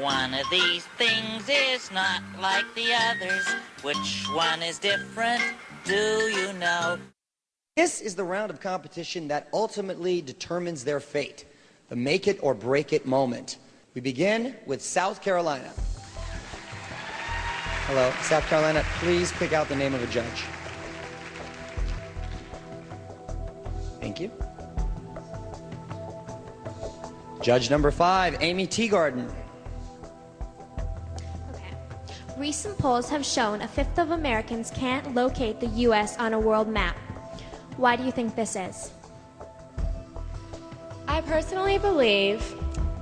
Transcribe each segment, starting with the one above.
one of these things is not like the others? Which one is different? Do you know? This is the round of competition that ultimately determines their fate, the make it or break it moment. We begin with South Carolina. Hello, South Carolina, please pick out the name of a judge. Thank you. Judge number 5, Amy Teagarden. Okay. Recent polls have shown a fifth of Americans can't locate the U.S. on a world map. Why do you think this is? I personally believe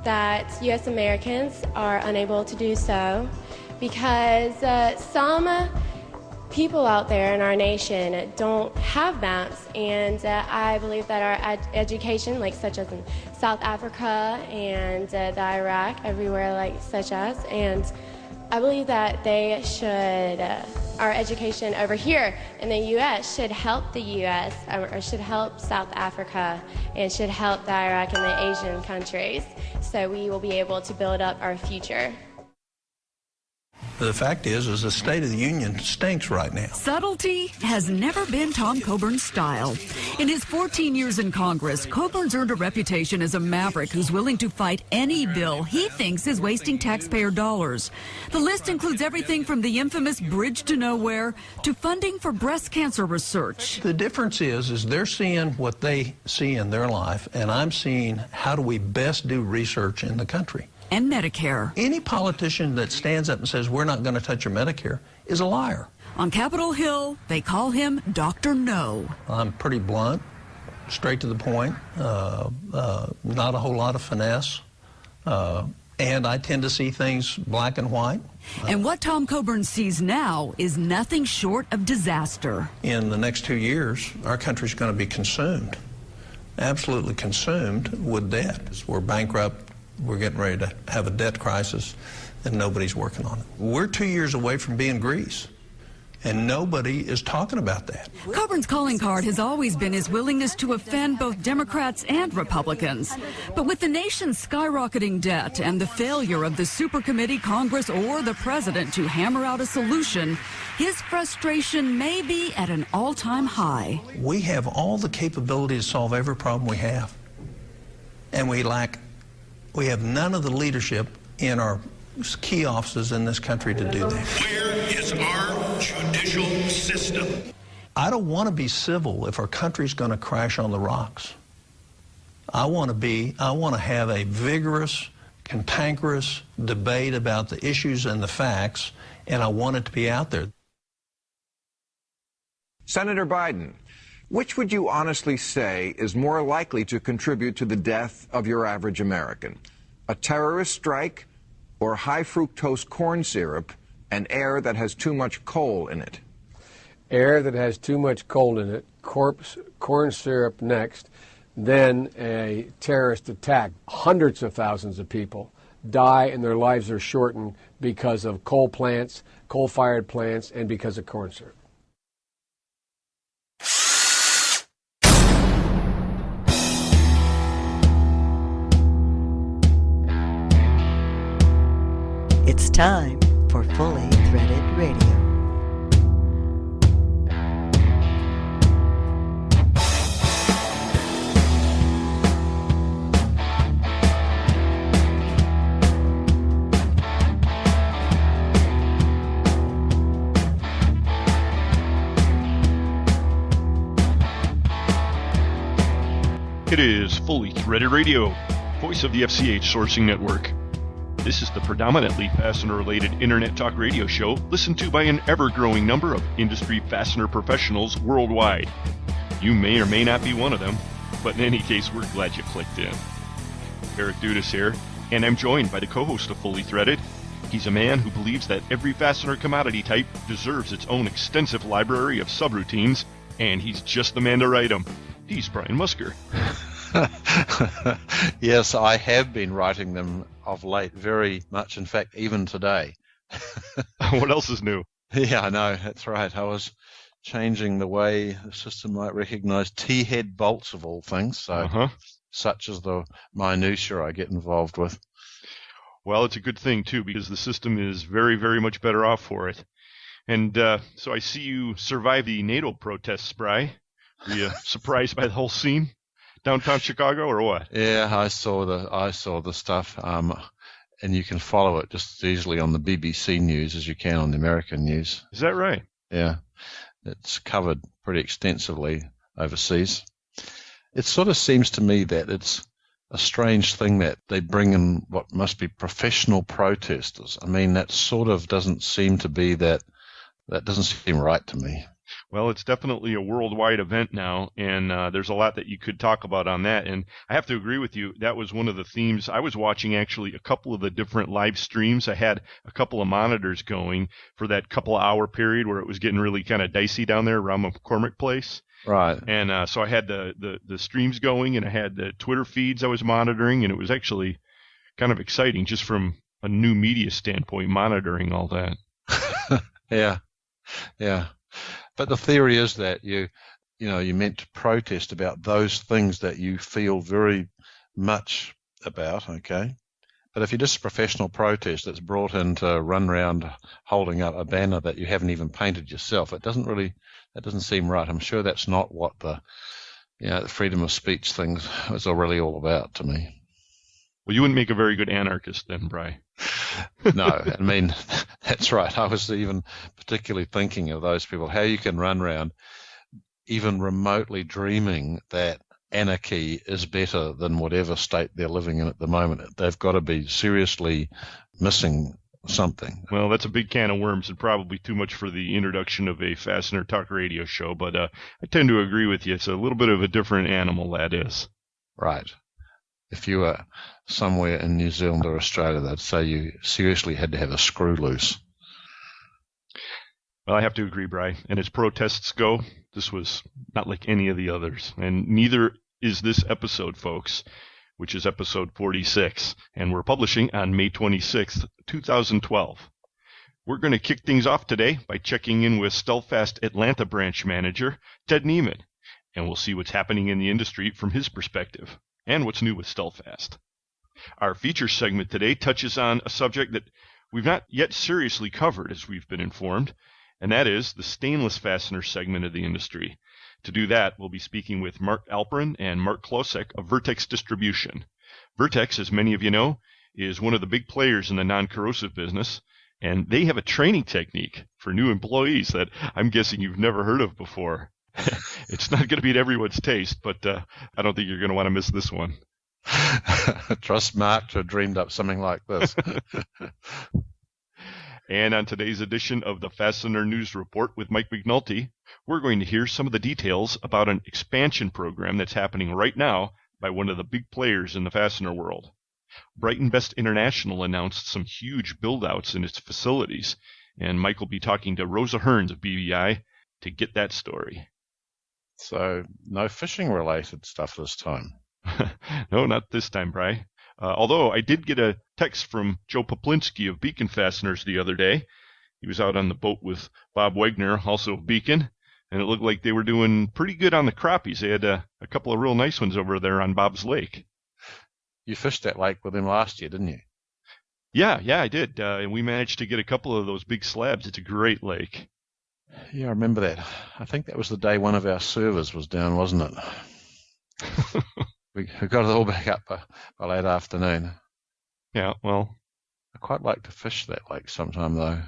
that U.S. Americans are unable to do so because some people out there in our nation don't have maps, and I believe that our education, like such as in South Africa and the Iraq, everywhere like such as, and I believe that they should, our education over here in the U.S. should help the U.S. or should help South Africa and should help the Iraq and the Asian countries, so we will be able to build up our future. The fact is the State of the Union stinks right now. Subtlety has never been Tom Coburn's style. In his 14 years in Congress, Coburn's earned a reputation as a maverick who's willing to fight any bill he thinks is wasting taxpayer dollars. The list includes everything from the infamous Bridge to Nowhere to funding for breast cancer research. The difference is they're seeing what they see in their life, and I'm seeing how do we best do research in the country. And Medicare. Any politician that stands up and says we're not going to touch your Medicare is a liar. On Capitol Hill, they call him Dr. No. I'm pretty blunt, straight to the point, not a whole lot of finesse, and I tend to see things black and white. And what Tom Coburn sees now is nothing short of disaster. In the next 2 years, our country's going to be consumed, absolutely consumed with debt. We're bankrupt. We're getting ready to have a debt crisis, and nobody's working on it. We're 2 years away from being Greece, and nobody is talking about that. Coburn's calling card has always been his willingness to offend both Democrats and Republicans. But with the nation's skyrocketing debt and the failure of the super committee, Congress, or the president to hammer out a solution, his frustration may be at an all-time high. We have all the capability to solve every problem we have, and we have none of the leadership in our key offices in this country to do that. Where is our judicial system? I don't want to be civil if our country's going to crash on the rocks. I want to have a vigorous, cantankerous debate about the issues and the facts, and I want it to be out there. Senator Biden, which would you honestly say is more likely to contribute to the death of your average American? A terrorist strike or high fructose corn syrup and air that has too much coal in it? Air that has too much coal in it, corn syrup next, then a terrorist attack. Hundreds of thousands of people die and their lives are shortened because of coal plants, coal-fired plants, and because of corn syrup. It's time for Fully Threaded Radio. It is Fully Threaded Radio, voice of the FCH Sourcing Network. This is the predominantly fastener-related internet talk radio show listened to by an ever-growing number of industry fastener professionals worldwide. You may or may not be one of them, but in any case, we're glad you clicked in. Eric Dudas here, and I'm joined by the co-host of Fully Threaded. He's a man who believes that every fastener commodity type deserves its own extensive library of subroutines, and he's just the man to write them. He's Brian Musker. Yes, I have been writing them of late, very much, in fact, even today. What else is new? Yeah, I know, that's right. I was changing the way the system might recognize T-head bolts of all things, so such as the minutiae I get involved with. Well, it's a good thing, too, because the system is very, very much better off for it. And so I see you survived the NATO protests, Bry. Were you surprised by the whole scene downtown Chicago, or what? Yeah, I saw the stuff, and you can follow it just as easily on the BBC News as you can on the American news. Is that right? Yeah, it's covered pretty extensively overseas. It sort of seems to me that it's a strange thing that they bring in what must be professional protesters. I mean, that sort of doesn't seem to be that doesn't seem right to me. Well, it's definitely a worldwide event now, and there's a lot that you could talk about on that. And I have to agree with you. That was one of the themes. I was watching actually a couple of the different live streams. I had a couple of monitors going for that couple of hour period where it was getting really kind of dicey down there around McCormick Place. Right. And so I had the streams going, and I had the Twitter feeds I was monitoring, and it was actually kind of exciting just from a new media standpoint, monitoring all that. Yeah. But the theory is that you're meant to protest about those things that you feel very much about, okay? But if you're just a professional protest that's brought in to run around holding up a banner that you haven't even painted yourself, that doesn't seem right. I'm sure that's not what the freedom of speech thing is really all about to me. Well, you wouldn't make a very good anarchist then, Bry. No, I mean, that's right. I was even particularly thinking of those people, how you can run around even remotely dreaming that anarchy is better than whatever state they're living in at the moment. They've got to be seriously missing something. Well, that's a big can of worms and probably too much for the introduction of a Fastener Talk radio show, but I tend to agree with you. It's a little bit of a different animal, that is. Right. If you were somewhere in New Zealand or Australia, they'd say you seriously had to have a screw loose. Well, I have to agree, Bry. And as protests go, this was not like any of the others. And neither is this episode, folks, which is episode 46. And we're publishing on May 26th, 2012. We're going to kick things off today by checking in with Stealthfast Atlanta branch manager, Ted Nieman. And we'll see what's happening in the industry from his perspective, and what's new with Stealthfast. Our feature segment today touches on a subject that we've not yet seriously covered, as we've been informed, and that is the stainless fastener segment of the industry. To do that, we'll be speaking with Mark Alperin and Mark Klosek of Vertex Distribution. Vertex, as many of you know, is one of the big players in the non-corrosive business, and they have a training technique for new employees that I'm guessing you've never heard of before. It's not going to be at everyone's taste, but I don't think you're going to want to miss this one. Trust Mark to have dreamed up something like this. And on today's edition of the Fastener News Report with Mike McNulty, we're going to hear some of the details about an expansion program that's happening right now by one of the big players in the fastener world. Brighton Best International announced some huge build-outs in its facilities, and Mike will be talking to Rosa Hearn of BVI to get that story. So no fishing-related stuff this time. No, not this time, Bry. Although I did get a text from Joe Poplinski of Beacon Fasteners the other day. He was out on the boat with Bob Wegner, also of Beacon, and it looked like they were doing pretty good on the crappies. They had a couple of real nice ones over there on Bob's Lake. You fished that lake with him last year, didn't you? Yeah, I did. And we managed to get a couple of those big slabs. It's a great lake. Yeah, I remember that. I think that was the day one of our servers was down, wasn't it? We got it all back up by late afternoon. Yeah, well. I quite like to fish that lake sometime, though.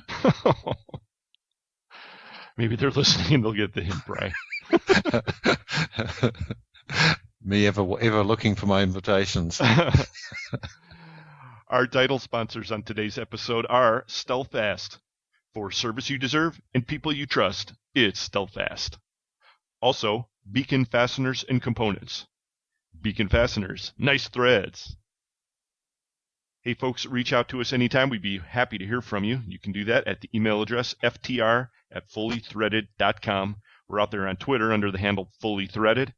Maybe they're listening and they'll get the hint, Bry. Me ever looking for my invitations. Our title sponsors on today's episode are Stealthfast. For service you deserve and people you trust, it's Stealthfast. Also, Beacon Fasteners and Components. Beacon Fasteners, nice threads. Hey folks, reach out to us anytime. We'd be happy to hear from you. You can do that at the email address ftr@fullythreaded.com. We're out there on Twitter under the handle fullythreaded,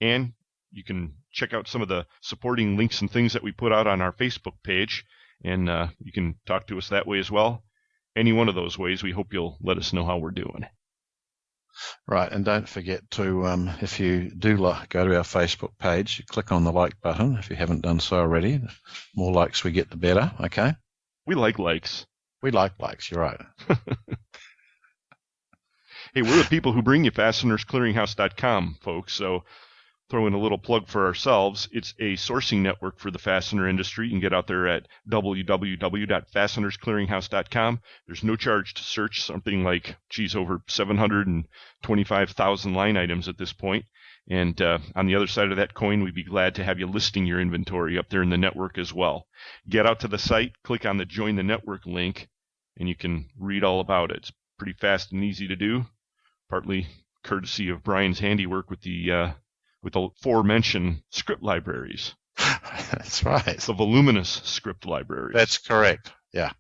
and you can check out some of the supporting links and things that we put out on our Facebook page, and you can talk to us that way as well. Any one of those ways, we hope you'll let us know how we're doing. Right, and don't forget to, if you do go to our Facebook page, click on the like button if you haven't done so already. The more likes we get, the better, okay? We like likes. We like likes, you're right. Hey, we're the people who bring you FastenersClearinghouse.com, folks. So throw in a little plug for ourselves. It's a sourcing network for the fastener industry. You can get out there at www.FastenersClearinghouse.com. There's no charge to search something like, over 725,000 line items at this point. And on the other side of that coin, we'd be glad to have you listing your inventory up there in the network as well. Get out to the site, click on the Join the Network link, and you can read all about it. It's pretty fast and easy to do, partly courtesy of Brian's handiwork with the aforementioned script libraries. That's right. The voluminous script libraries. That's correct. Yeah.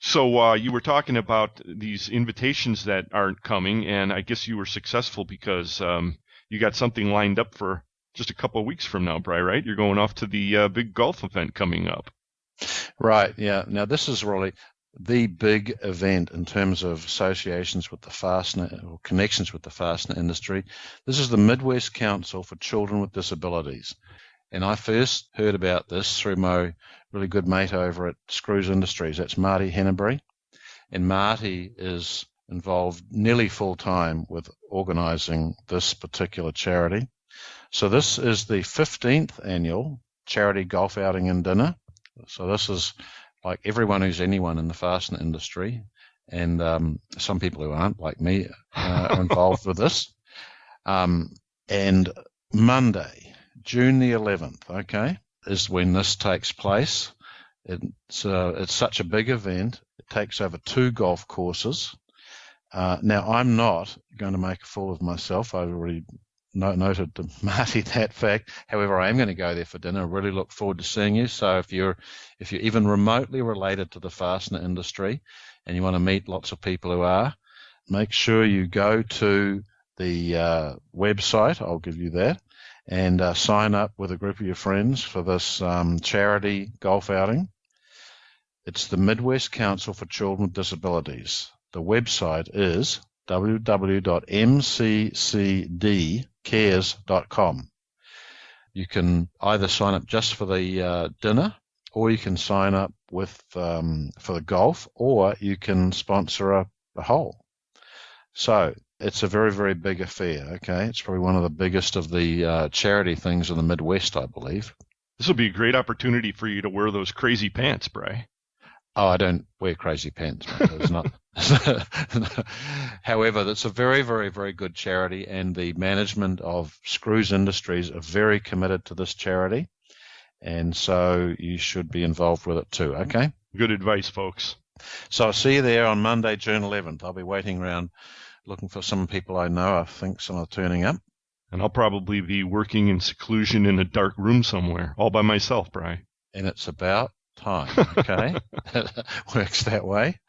So you were talking about these invitations that aren't coming, and I guess you were successful because you got something lined up for just a couple of weeks from now, Bri, right? You're going off to the big golf event coming up. Right, yeah. Now, this is really the big event in terms of associations with the fastener or connections with the fastener industry. This is the Midwest Council for Children with Disabilities. And I first heard about this through my really good mate over at Screws Industries. That's Marty Hennebury. And Marty is involved nearly full-time with organising this particular charity. So this is the 15th annual charity golf outing and dinner. So this is like everyone who's anyone in the fastener industry, and some people who aren't, like me, are involved with this. And Monday, June the 11th, okay, is when this takes place. It's such a big event. It takes over 2 golf courses. Now, I'm not going to make a fool of myself. I've already noted to Marty that fact. However, I am going to go there for dinner. I really look forward to seeing you. So if you're even remotely related to the fastener industry and you want to meet lots of people who are, make sure you go to the website. I'll give you that. And sign up with a group of your friends for this charity golf outing. It's the Midwest Council for Children with Disabilities. The website is www.mccdcares.com. You can either sign up just for the dinner, or you can sign up with for the golf, or you can sponsor a hole. So it's a very, very big affair, okay? It's probably one of the biggest of the charity things in the Midwest, I believe. This will be a great opportunity for you to wear those crazy pants, Bri. Oh, I don't wear crazy pants. It's not. However, that's a very, very, very good charity, and the management of Screws Industries are very committed to this charity, and so you should be involved with it too, okay? Good advice, folks. So I'll see you there on Monday, June 11th. I'll be waiting around looking for some people I know. I think some are turning up. And I'll probably be working in seclusion in a dark room somewhere, all by myself, Bri. And it's about time, okay? Works that way.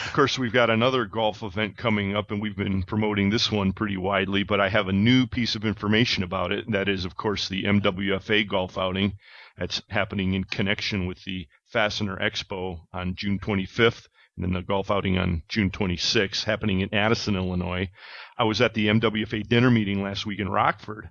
Of course, we've got another golf event coming up, and we've been promoting this one pretty widely, but I have a new piece of information about it. That is, of course, the MWFA golf outing. That's happening in connection with the Fastener Expo on June 25th, and then the golf outing on June 26th, happening in Addison, Illinois. I was at the MWFA dinner meeting last week in Rockford,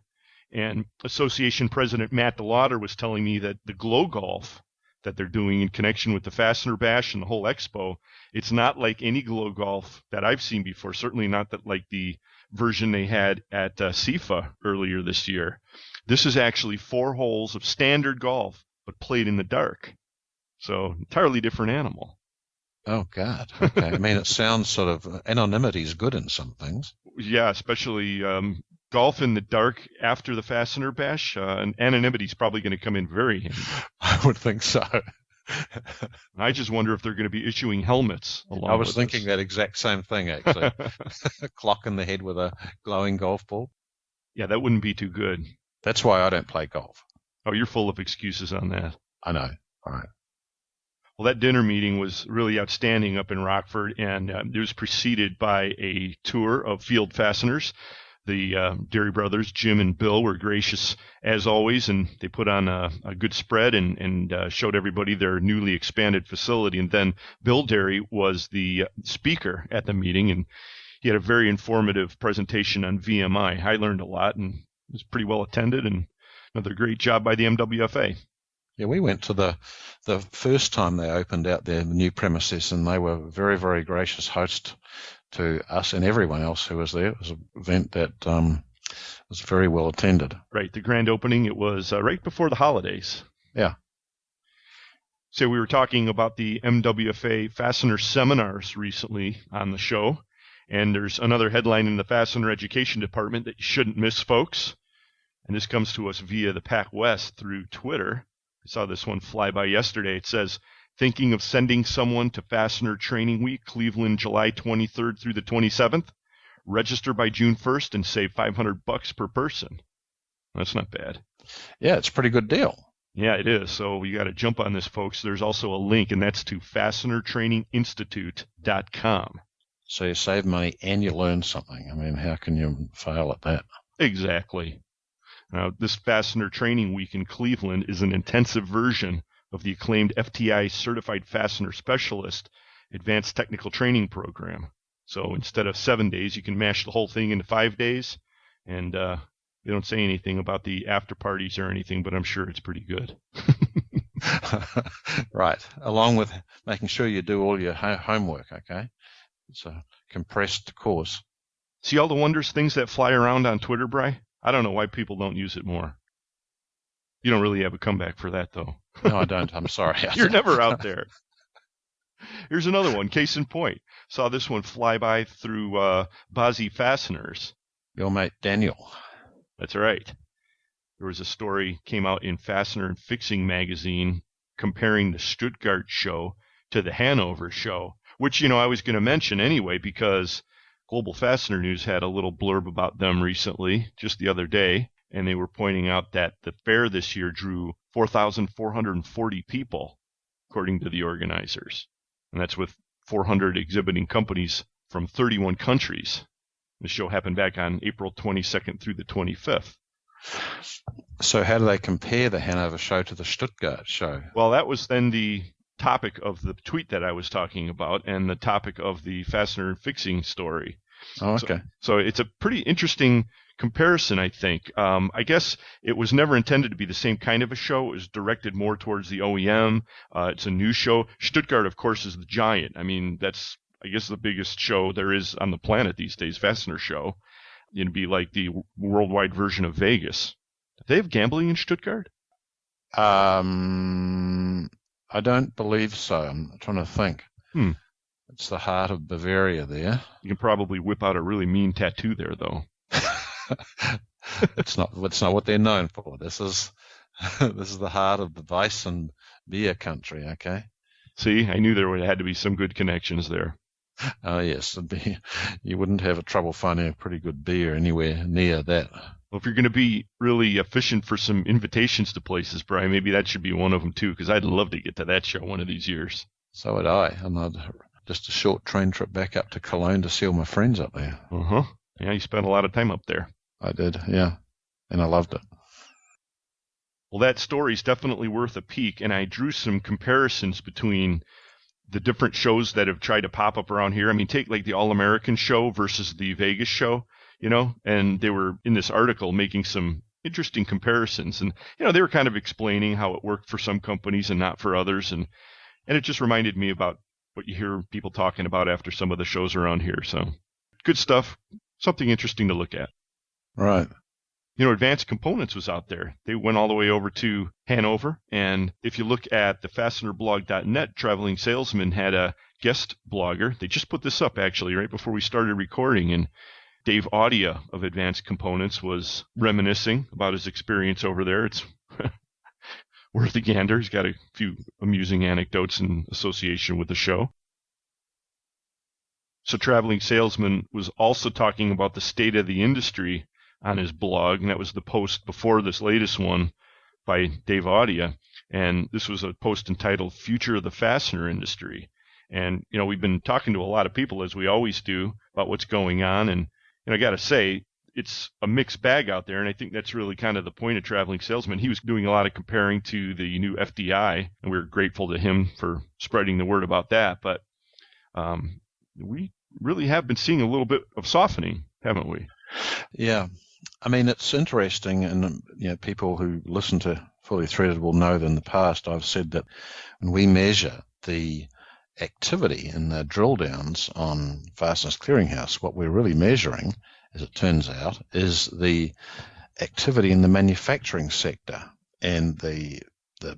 and Association President Matt DeLauder was telling me that the Glow Golf that they're doing in connection with the Fastener Bash and the whole expo, it's not like any Glow Golf that I've seen before, certainly not that like the version they had at SIFA earlier this year. This is actually 4 holes of standard golf, but played in the dark. So, entirely different animal. Oh, God. Okay. I mean, it sounds sort of, anonymity is good in some things. Yeah, especially golf in the dark after the Fastener Bash. And anonymity is probably going to come in very handy. I would think so. I just wonder if they're going to be issuing helmets along I was with thinking that exact same thing, actually. A clock in the head with a glowing golf ball. Yeah, that wouldn't be too good. That's why I don't play golf. Oh, you're full of excuses on that. I know. All right. Well, that dinner meeting was really outstanding up in Rockford, and it was preceded by a tour of field fasteners. The Dairy brothers, Jim and Bill, were gracious as always, and they put on a good spread and showed everybody their newly expanded facility. And then Bill Dairy was the speaker at the meeting, and he had a very informative presentation on VMI. I learned a lot, and it was pretty well attended, and another great job by the MWFA. Yeah, we went to the first time they opened out their new premises, and they were a very, very gracious host to us and everyone else who was there. It was an event that was very well attended. Right, the grand opening, it was right before the holidays. Yeah. So we were talking about the MWFA Fastener seminars recently on the show, and there's another headline in the Fastener Education Department that you shouldn't miss, folks. And this comes to us via the Pac West through Twitter. I saw this one fly by yesterday. It says, thinking of sending someone to Fastener Training Week, Cleveland, July 23rd through the 27th. Register by June 1st and save $500 per person. That's not bad. Yeah, it's a pretty good deal. Yeah, it is. So you got to jump on this, folks. There's also a link, and that's to fastenertraininginstitute.com. So you save money and you learn something. I mean, how can you fail at that? Exactly. Now, this Fastener Training Week in Cleveland is an intensive version of the acclaimed FTI Certified Fastener Specialist Advanced Technical Training Program. So instead of 7 days, you can mash the whole thing into 5 days. And they don't say anything about the after parties or anything, but I'm sure it's pretty good. Right. Along with making sure you do all your homework, okay? It's a compressed course. See all the wondrous things that fly around on Twitter, Bri? I don't know why people don't use it more. You don't really have a comeback for that, though. No, I don't. I'm sorry. You're never out there. Here's another one. Case in point. Saw this one fly by through Bozzy Fasteners. Your mate Daniel. That's right. There was a story came out in Fastener and Fixing magazine comparing the Stuttgart show to the Hanover show, which, I was going to mention anyway because Global Fastener News had a little blurb about them recently, just the other day, and they were pointing out that the fair this year drew 4,440 people, according to the organizers. And that's with 400 exhibiting companies from 31 countries. The show happened back on April 22nd through the 25th. So how do they compare the Hanover show to the Stuttgart show? Well, that was then the topic of the tweet that I was talking about and the topic of the Fastener and Fixing story. Oh, okay. So it's a pretty interesting comparison, I think. I guess it was never intended to be the same kind of a show. It was directed more towards the OEM. It's a new show. Stuttgart, of course, is the giant. I mean, that's, I guess, the biggest show there is on the planet these days, Fastener show. It'd be like the worldwide version of Vegas. Do they have gambling in Stuttgart? I don't believe so. I'm trying to think. It's the heart of Bavaria there. You can probably whip out a really mean tattoo there, though. It's not what they're known for. This is the heart of the Weiss and beer country, okay? See, I knew there had to be some good connections there. Oh, yes. You wouldn't have trouble finding a pretty good beer anywhere near that. Well, if you're going to be really efficient for some invitations to places, Brian, maybe that should be one of them, too, because I'd love to get to that show one of these years. So would I. And just a short train trip back up to Cologne to see all my friends up there. Uh-huh. Yeah, you spent a lot of time up there. I did, yeah. And I loved it. Well, that story's definitely worth a peek, and I drew some comparisons between the different shows that have tried to pop up around here. I mean, take like the All-American show versus the Vegas show, and they were in this article making some interesting comparisons. And, they were kind of explaining how it worked for some companies and not for others. And it just reminded me about what you hear people talking about after some of the shows around here. So good stuff, something interesting to look at. Right. Advanced Components was out there. They went all the way over to Hanover. And if you look at the fastenerblog.net, Traveling Salesman had a guest blogger. They just put this up, actually, right before we started recording. And Dave Audia of Advanced Components was reminiscing about his experience over there. It's worth a gander. He's got a few amusing anecdotes in association with the show. So Traveling Salesman was also talking about the state of the industry on his blog, and that was the post before this latest one by Dave Audia. And this was a post entitled Future of the Fastener Industry. And, we've been talking to a lot of people, as we always do, about what's going on. And I got to say, it's a mixed bag out there, and I think that's really kind of the point of Traveling Salesman. He was doing a lot of comparing to the new FDI, and we're grateful to him for spreading the word about that. But we really have been seeing a little bit of softening, haven't we? Yeah. I mean, it's interesting, and people who listen to Fully Threaded will know that in the past I've said that when we measure the activity in the drill downs on Fasteners Clearinghouse, what we're really measuring, as it turns out, is the activity in the manufacturing sector, and the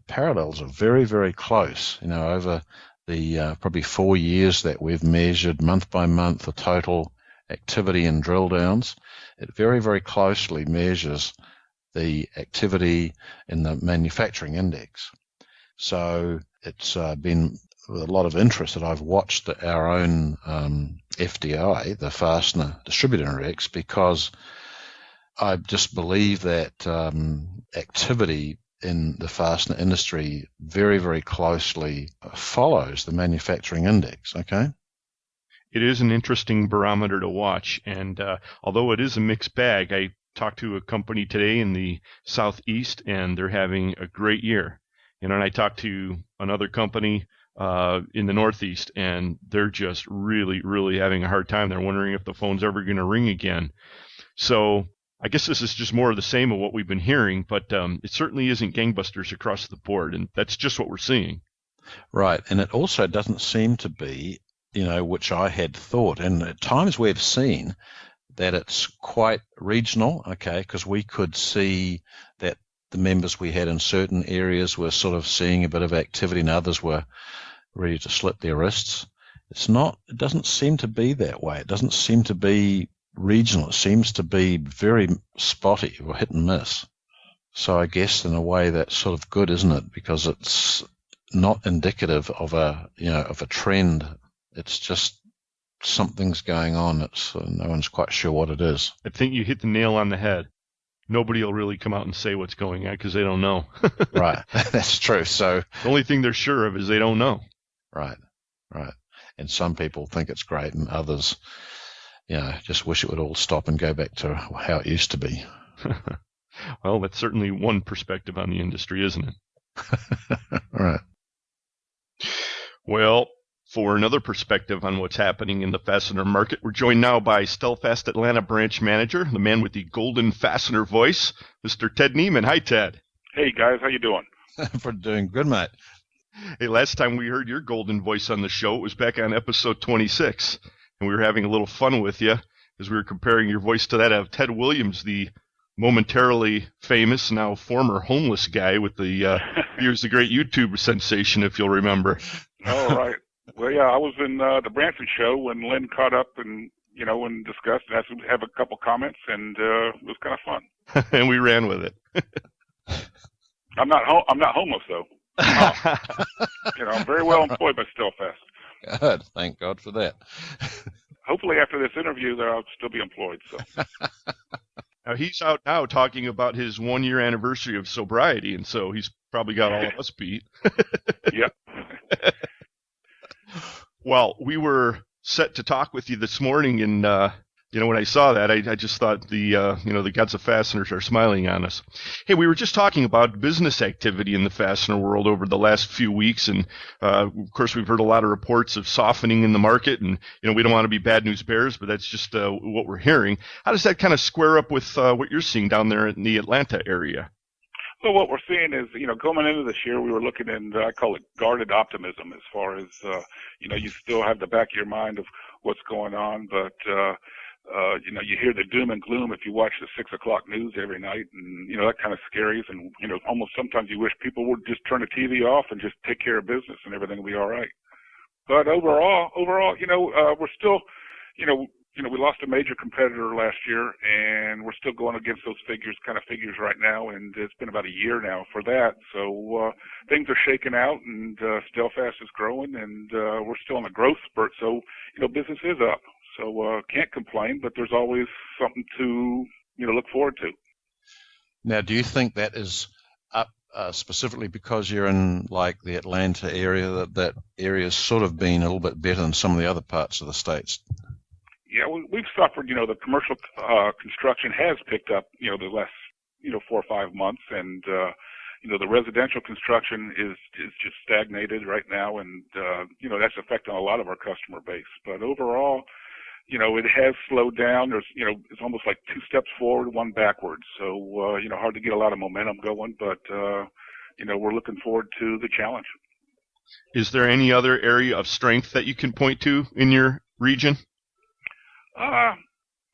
parallels are very, very close. Over the probably 4 years that we've measured month by month the total activity in drill downs, it very, very closely measures the activity in the manufacturing index. So it's been with a lot of interest that I've watched our own FDI, the Fastener Distributor Index, because I just believe that activity in the fastener industry very, very closely follows the manufacturing index, okay? It is an interesting barometer to watch, and although it is a mixed bag, I talked to a company today in the southeast, and they're having a great year. And I talked to another company in the northeast, and they're just really, really having a hard time. They're wondering if the phone's ever going to ring again. So I guess this is just more of the same of what we've been hearing, but it certainly isn't gangbusters across the board, and that's just what we're seeing. Right, and it also doesn't seem to be, which I had thought, and at times we've seen that it's quite regional, okay, because we could see that the members we had in certain areas were sort of seeing a bit of activity and others were ready to slip their wrists. It doesn't seem to be that way. It doesn't seem to be regional. It seems to be very spotty or hit and miss. So I guess in a way that's sort of good, isn't it? Because it's not indicative of a trend. It's just something's going on. No one's quite sure what it is. I think you hit the nail on the head. Nobody will really come out and say what's going on because they don't know. Right, that's true. So the only thing they're sure of is they don't know. Right. And some people think it's great, and others, just wish it would all stop and go back to how it used to be. Well, that's certainly one perspective on the industry, isn't it? Right. Well, for another perspective on what's happening in the fastener market, we're joined now by Stelfast Atlanta branch manager, the man with the golden fastener voice, Mr. Ted Nieman. Hi, Ted. Hey, guys. How you doing? We're doing good, mate. Hey, last time we heard your golden voice on the show, it was back on episode 26, and we were having a little fun with you as we were comparing your voice to that of Ted Williams, the momentarily famous, now former homeless guy with the he was the great YouTube sensation, if you'll remember. Oh, right. Well, yeah, I was in the Branson show when Lynn caught up and, and discussed and asked him to have a couple comments, and it was kind of fun. And we ran with it. I'm not homeless, though. I'm very well employed by Stelfast. Good. Thank God for that. Hopefully after this interview, I'll still be employed. So. Now, he's out now talking about his 1-year anniversary of sobriety, and so he's probably got all of us beat. Yep. Well, we were set to talk with you this morning, and when I saw that, I just thought the gods of fasteners are smiling on us. Hey, we were just talking about business activity in the fastener world over the last few weeks, and of course we've heard a lot of reports of softening in the market, and we don't want to be bad news bears, but that's just what we're hearing. How does that kind of square up with what you're seeing down there in the Atlanta area? Well, what we're seeing is, going into this year, we were looking in, I call it guarded optimism, as far as, you still have the back of your mind of what's going on, but, you hear the doom and gloom if you watch the 6 o'clock news every night, and, that kind of scares, and, almost sometimes you wish people would just turn the TV off and just take care of business and everything will be all right. But overall, we're still, we lost a major competitor last year, and we're still going against those figures right now, and it's been about a year now for that. So things are shaking out, and Stelfast is growing, and we're still in a growth spurt. So, business is up. So can't complain, but there's always something to, look forward to. Now, do you think that is up specifically because you're in, like, the Atlanta area, that area's sort of been a little bit better than some of the other parts of the states? Yeah, we've suffered, the commercial construction has picked up, the last, 4 or 5 months, and, the residential construction is just stagnated right now, and, that's affecting a lot of our customer base. But overall, it has slowed down. There's, it's almost like 2 steps forward, 1 backwards. So, hard to get a lot of momentum going, but, we're looking forward to the challenge. Is there any other area of strength that you can point to in your region?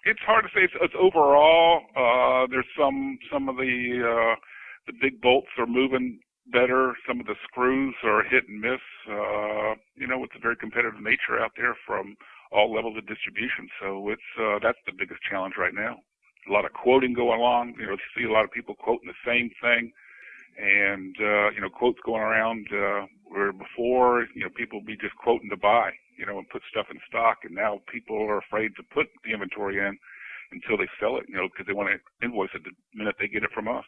It's hard to say. It's overall. There's some of the big bolts are moving better. Some of the screws are hit and miss. It's a very competitive nature out there from all levels of distribution. So that's the biggest challenge right now. A lot of quoting going along. You see a lot of people quoting the same thing, and quotes going around where before people would be just quoting to buy, and put stuff in stock, and now people are afraid to put the inventory in until they sell it, because they want to invoice it the minute they get it from us.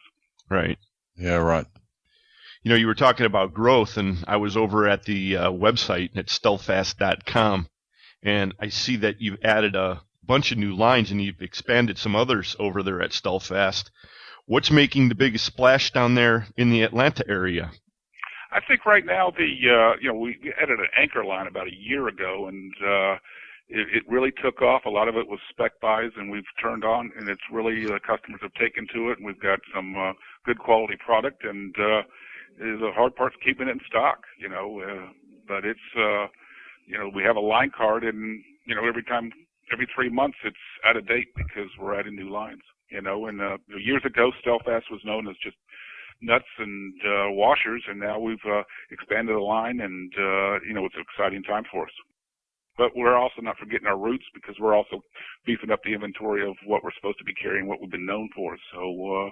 Right. Yeah, right. You were talking about growth, and I was over at the website at stealthfast.com, and I see that you've added a bunch of new lines, and you've expanded some others over there at Stealthfast. What's making the biggest splash down there in the Atlanta area? I think right now we added an anchor line about a year ago, and it really took off. A lot of it was spec buys, and we've turned on, and it's really customers have taken to it, and we've got some good quality product, and the hard part's keeping it in stock, but it's, we have a line card, and, every 3 months it's out of date because we're adding new lines, and years ago Stealthfast was known as just nuts and washers, and now we've expanded the line, and, it's an exciting time for us. But we're also not forgetting our roots, because we're also beefing up the inventory of what we're supposed to be carrying, what we've been known for. So,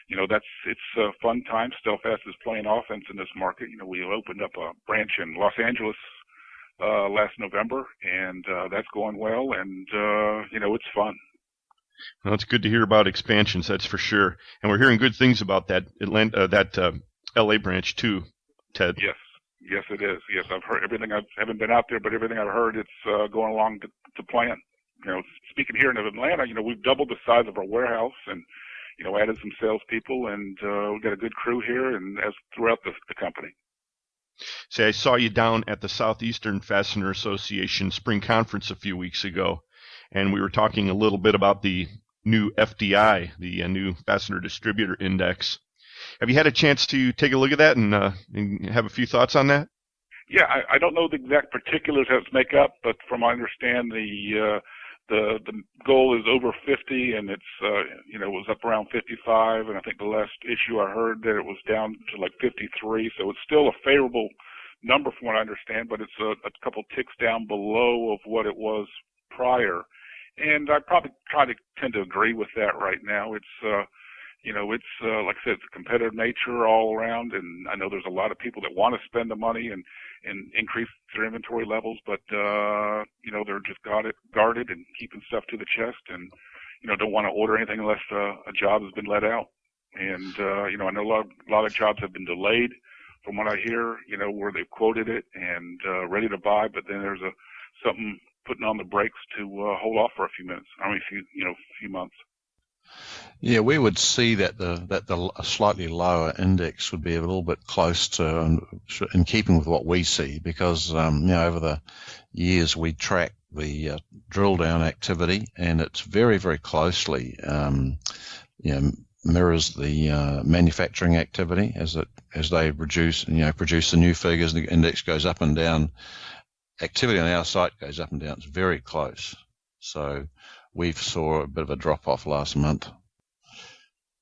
it's a fun time. Stealthfast is playing offense in this market. We opened up a branch in Los Angeles last November, and that's going well, and, it's fun. Well, it's good to hear about expansions, that's for sure. And we're hearing good things about that LA branch too, Ted. Yes, it is. Yes, I've heard everything. I haven't been out there, but everything I've heard, it's going along to plan. Speaking here in Atlanta, we've doubled the size of our warehouse, and added some salespeople, and we've got a good crew here, and as throughout the company. Say, I saw you down at the Southeastern Fastener Association Spring Conference a few weeks ago, and we were talking a little bit about the new FDI, the new Fastener Distributor Index. Have you had a chance to take a look at that and have a few thoughts on that? Yeah, I don't know the exact particulars how it's make up, but from what I understand, the goal is over 50, and it's it was up around 55, and I think the last issue I heard that it was down to like 53, so it's still a favorable number from what I understand, but it's a couple ticks down below of what it was prior, and I probably tend to agree with that right now. It's like I said, it's a competitive nature all around, and I know there's a lot of people that want to spend the money and increase their inventory levels, but they're just guarded and keeping stuff to the chest, and don't want to order anything unless a job has been let out. And I know a lot of jobs have been delayed from what I hear, where they've quoted it and ready to buy, but then there's something putting on the brakes to hold off for a few minutes. Few months. Yeah, we would see that the slightly lower index would be a little bit close to in keeping with what we see, because over the years we track the drill down activity, and it's very, very closely mirrors the manufacturing activity as they produce the new figures. The index goes up and down. Activity on our site goes up and down. It's very close. So we saw a bit of a drop-off last month.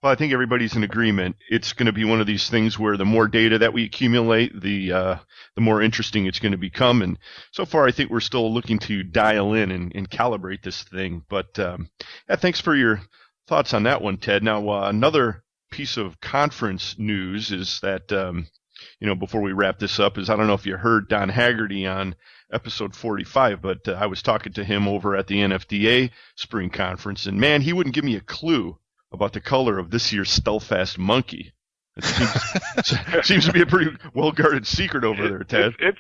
Well, I think everybody's in agreement. It's going to be one of these things where the more data that we accumulate, the more interesting it's going to become. And so far, I think we're still looking to dial in and calibrate this thing. But thanks for your thoughts on that one, Ted. Now, another piece of conference news is that, before we wrap this up, I don't know if you heard Don Haggerty on episode 45, but I was talking to him over at the NFDA spring conference, and man, he wouldn't give me a clue about the color of this year's Stealthfast monkey. It seems to be a pretty well-guarded secret over there, Ted. It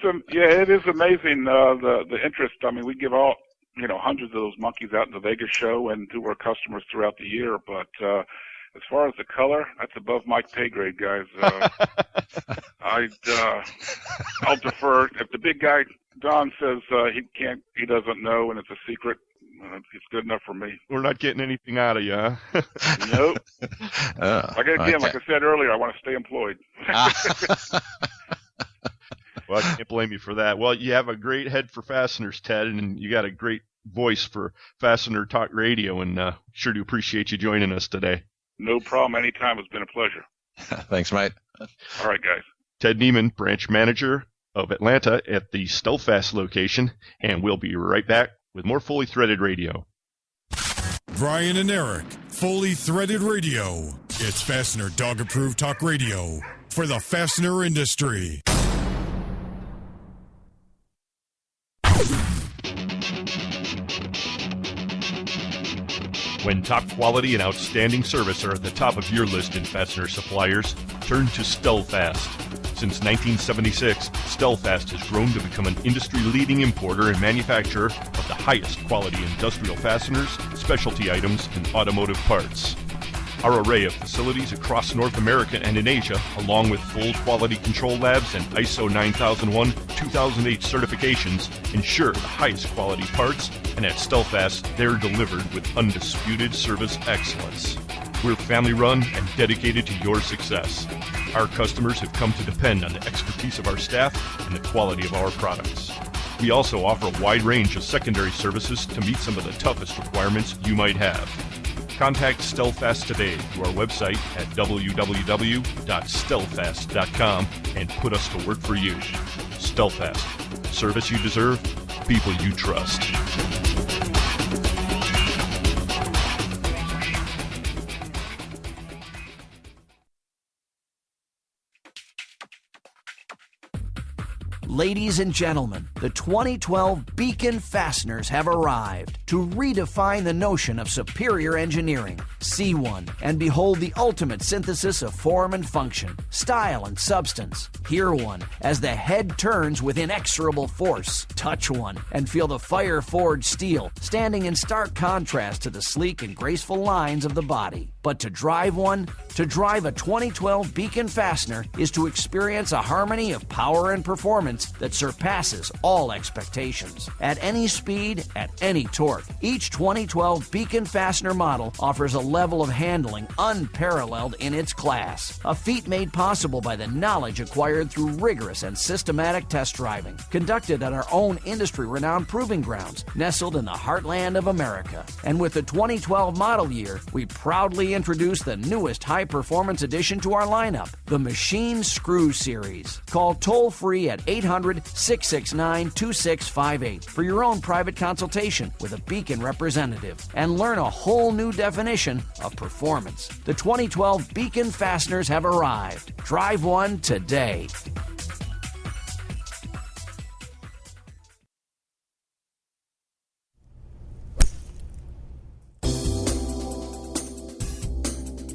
is amazing, the interest. I mean, we give out, hundreds of those monkeys out in the Vegas show and to our customers throughout the year, but as far as the color, that's above my pay grade, guys. I'll defer. If the big guy, Don, says he doesn't know and it's a secret, It's good enough for me. We're not getting anything out of you, huh? Nope. Like I said earlier, I want to stay employed. Well, I can't blame you for that. Well, you have a great head for fasteners, Ted, and you got a great voice for Fastener Talk Radio, and sure do appreciate you joining us today. No problem. Anytime. It's been a pleasure. Thanks, mate. All right, guys. Ted Nieman, branch manager of Atlanta at the Stelfast location, and we'll be right back with more Fully Threaded Radio. Brian and Eric, Fully Threaded Radio. It's Fastener Dog Approved Talk Radio for the fastener industry. When top quality and outstanding service are at the top of your list in fastener suppliers, turn to Stelfast. Since 1976, Stelfast has grown to become an industry-leading importer and manufacturer of the highest quality industrial fasteners, specialty items, and automotive parts. Our array of facilities across North America and in Asia, along with full quality control labs and ISO 9001-2008 certifications, ensure the highest quality parts, and at Stelfast, they're delivered with undisputed service excellence. We're family-run and dedicated to your success. Our customers have come to depend on the expertise of our staff and the quality of our products. We also offer a wide range of secondary services to meet some of the toughest requirements you might have. Contact Stelfast today through our website at www.stelfast.com and put us to work for you. Stelfast. Service you deserve, people you trust. Ladies and gentlemen, the 2012 Beacon Fasteners have arrived to redefine the notion of superior engineering. See one and behold the ultimate synthesis of form and function, style and substance. Hear one as the head turns with inexorable force. Touch one and feel the fire-forged steel standing in stark contrast to the sleek and graceful lines of the body. But to drive one, to drive a 2012 Beacon Fastener is to experience a harmony of power and performance that surpasses all expectations. At any speed, at any torque, each 2012 Beacon Fastener model offers a level of handling unparalleled in its class. A feat made possible by the knowledge acquired through rigorous and systematic test driving, conducted at our own industry-renowned proving grounds, nestled in the heartland of America. And with the 2012 model year, we proudly introduce the newest high-performance addition to our lineup, the Machine Screw Series. Call toll-free at 800-669-2658 for your own private consultation with a Beacon representative and learn a whole new definition of performance. The 2012 Beacon Fasteners have arrived. Drive one today.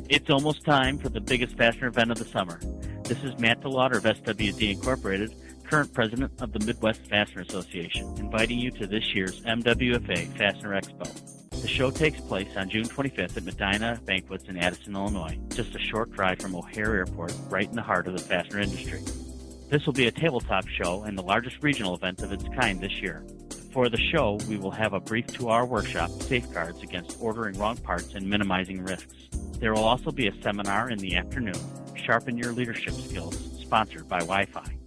It's almost time for the biggest fastener event of the summer. This is Matt DeLauder of SWD Incorporated, current president of the Midwest Fastener Association, inviting you to this year's MWFA Fastener Expo. The show takes place on June 25th at Medina Banquets in Addison, Illinois, just a short drive from O'Hare Airport, right in the heart of the fastener industry. This will be a tabletop show and the largest regional event of its kind this year. For the show, we will have a brief 2-hour workshop, Safeguards Against Ordering Wrong Parts and Minimizing Risks. There will also be a seminar in the afternoon, Sharpen Your Leadership Skills, sponsored by Wi-Fi.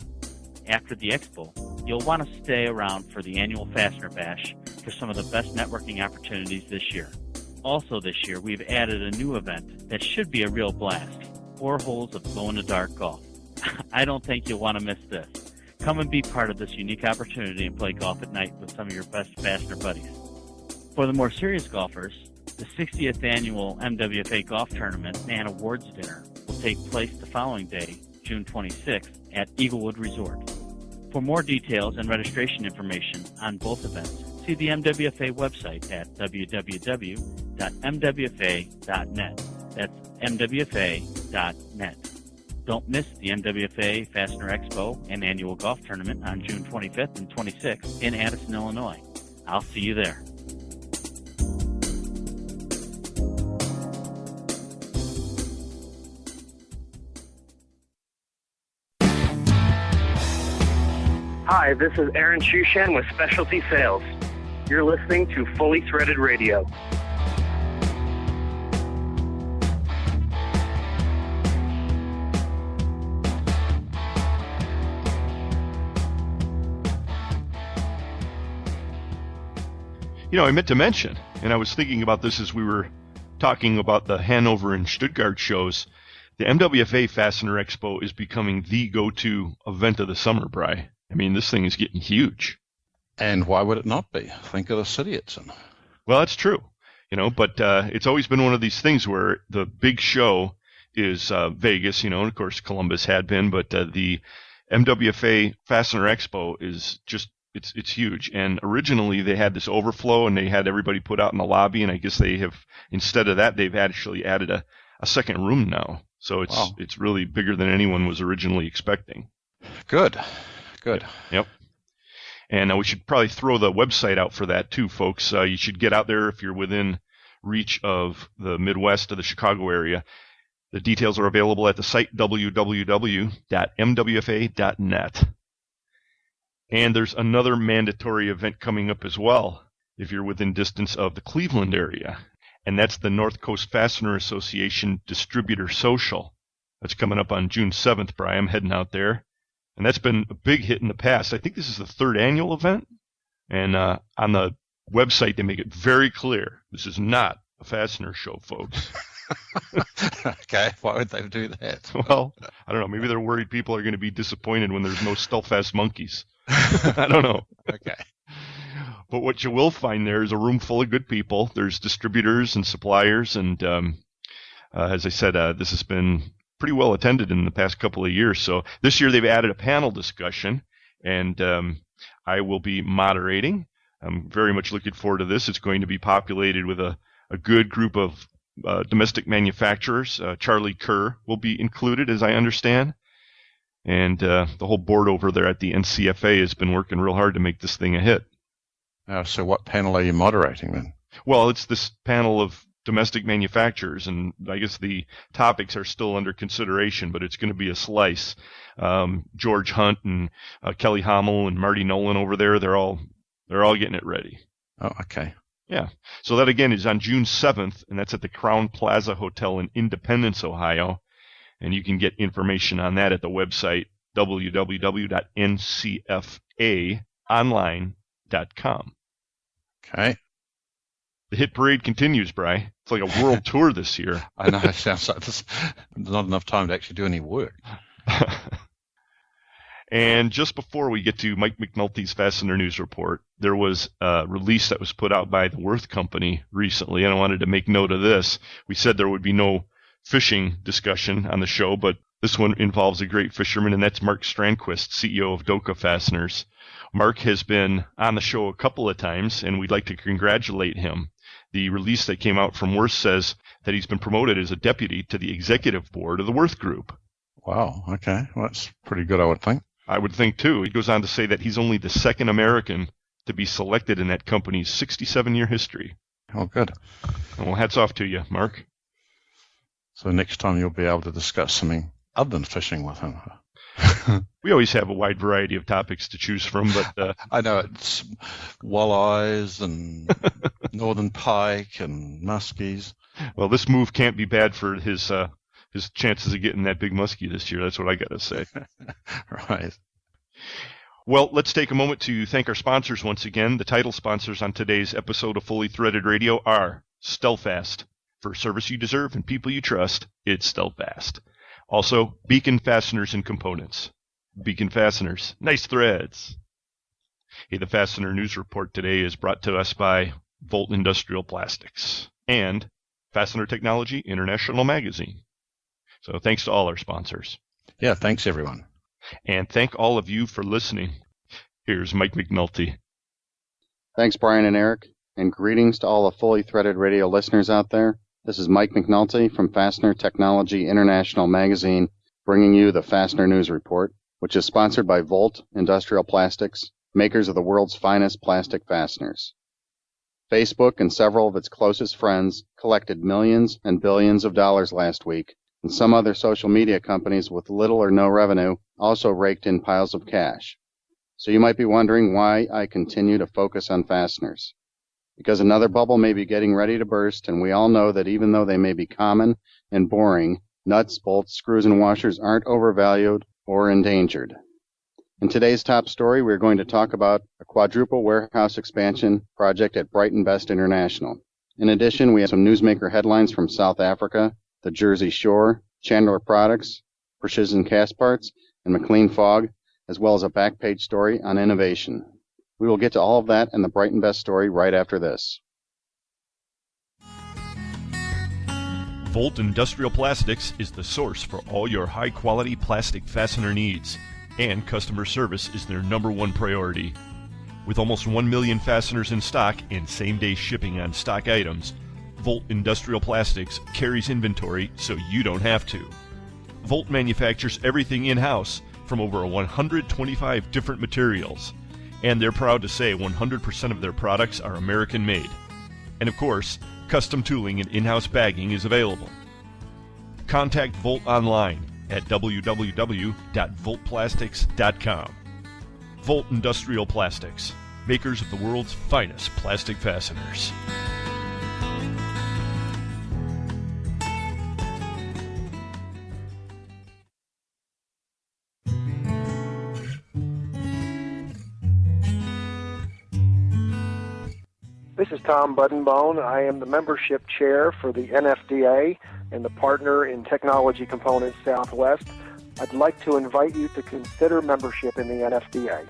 After the expo, you'll want to stay around for the annual Fastener Bash for some of the best networking opportunities this year. Also this year, we've added a new event that should be a real blast, 4 holes of glow-in-the-dark golf. I don't think you'll want to miss this. Come and be part of this unique opportunity and play golf at night with some of your best fastener buddies. For the more serious golfers, the 60th annual MWFA Golf Tournament and Awards Dinner will take place the following day, June 26th, at Eaglewood Resort. For more details and registration information on both events, see the MWFA website at www.mwfa.net. That's mwfa.net. Don't miss the MWFA Fastener Expo and Annual Golf Tournament on June 25th and 26th in Addison, Illinois. I'll see you there. Hi, this is Aaron Shushan with Specialty Sales. You're listening to Fully Threaded Radio. You know, I meant to mention, and I was thinking about this as we were talking about the Hanover and Stuttgart shows, the MWFA Fastener Expo is becoming the go-to event of the summer, Bri. I mean, this thing is getting huge. And why would it not be? Think of the city it's in. Well, that's true, you know, but it's always been one of these things where the big show is Vegas, you know, and of course Columbus had been, but the MWFA Fastener Expo is just, it's huge. And originally they had this overflow and they had everybody put out in the lobby, and I guess they have, instead of that, they've actually added a second room now. So it's really bigger than anyone was originally expecting. Good. Yep. And we should probably throw the website out for that too, folks. You should get out there if you're within reach of the Midwest or the Chicago area. The details are available at the site www.mwfa.net. And there's another mandatory event coming up as well if you're within distance of the Cleveland area. And that's the North Coast Fastener Association Distributor Social. That's coming up on June 7th, Brian. I'm heading out there. And that's been a big hit in the past. I think this is the third annual event. And on the website, they make it very clear. This is not a fastener show, folks. Okay, why would they do that? Well, I don't know. Maybe they're worried people are going to be disappointed when there's no Stealthfast monkeys. I don't know. Okay. But what you will find there is a room full of good people. There's distributors and suppliers. And as I said, this has been pretty well attended in the past couple of years. So this year they've added a panel discussion, and I will be moderating. I'm very much looking forward to this. It's going to be populated with a good group of domestic manufacturers. Charlie Kerr will be included, as I understand. And the whole board over there at the NCFA has been working real hard to make this thing a hit. So what panel are you moderating then? Well, it's this panel of domestic manufacturers, and I guess the topics are still under consideration, but it's going to be a slice. George Hunt and Kelly Hommel and Marty Nolan over there, they're all getting it ready. Oh, okay. Yeah. So that, again, is on June 7th, and that's at the Crown Plaza Hotel in Independence, Ohio. And you can get information on that at the website www.ncfaonline.com. Okay. The hit parade continues, Bri. It's like a world tour this year. I know. It sounds like there's not enough time to actually do any work. And just before we get to Mike McNulty's Fastener News Report, there was a release that was put out by the Worth Company recently, and I wanted to make note of this. We said there would be no fishing discussion on the show, but this one involves a great fisherman, and that's Mark Strandquist, CEO of Doka Fasteners. Mark has been on the show a couple of times, and we'd like to congratulate him. The release that came out from Worth says that he's been promoted as a deputy to the executive board of the Worth Group. Wow, okay. Well, that's pretty good, I would think. I would think, too. He goes on to say that he's only the second American to be selected in that company's 67-year history. Oh, good. Well, hats off to you, Mark. So next time you'll be able to discuss something other than fishing with him. We always have a wide variety of topics to choose from, but I know it's walleyes and northern pike and muskies. Well, this move can't be bad for his chances of getting that big muskie this year. That's what I got to say. Right. Well, let's take a moment to thank our sponsors once again. The title sponsors on today's episode of Fully Threaded Radio are Stealthfast. For service you deserve and people you trust, it's Stealthfast. Also, Beacon Fasteners and Components. Beacon Fasteners, nice threads. Hey, the Fastener News Report today is brought to us by Volt Industrial Plastics and Fastener Technology International Magazine. So thanks to all our sponsors. Yeah, thanks everyone. And thank all of you for listening. Here's Mike McNulty. Thanks, Brian and Eric, and greetings to all the Fully Threaded Radio listeners out there. This is Mike McNulty from Fastener Technology International Magazine, bringing you the Fastener News Report, which is sponsored by Volt Industrial Plastics, makers of the world's finest plastic fasteners. Facebook and several of its closest friends collected millions and billions of dollars last week, and some other social media companies with little or no revenue also raked in piles of cash. So you might be wondering why I continue to focus on fasteners. because another bubble may be getting ready to burst, and we all know that even though they may be common and boring, nuts, bolts, screws, and washers aren't overvalued or endangered. In today's top story, we're going to talk about a quadruple warehouse expansion project at Brighton Best International. In addition, we have some newsmaker headlines from South Africa, the Jersey Shore, Chandler Products, Precision Cast Parts, and McLean Fogg, as well as a back page story on innovation. We will get to all of that and the Brighton Best story right after this. Volt Industrial Plastics is the source for all your high-quality plastic fastener needs, and customer service is their #1 priority. With almost 1 million fasteners in stock and same-day shipping on stock items, Volt Industrial Plastics carries inventory so you don't have to. Volt manufactures everything in-house from over 125 different materials, and they're proud to say 100% of their products are American-made. And of course, custom tooling and in-house bagging is available. Contact Volt online at www.voltplastics.com. Volt Industrial Plastics, makers of the world's finest plastic fasteners. This is Tom Buddenbone. I am the membership chair for the NFDA and the partner in Technology Components Southwest. I'd like to invite you to consider membership in the NFDA.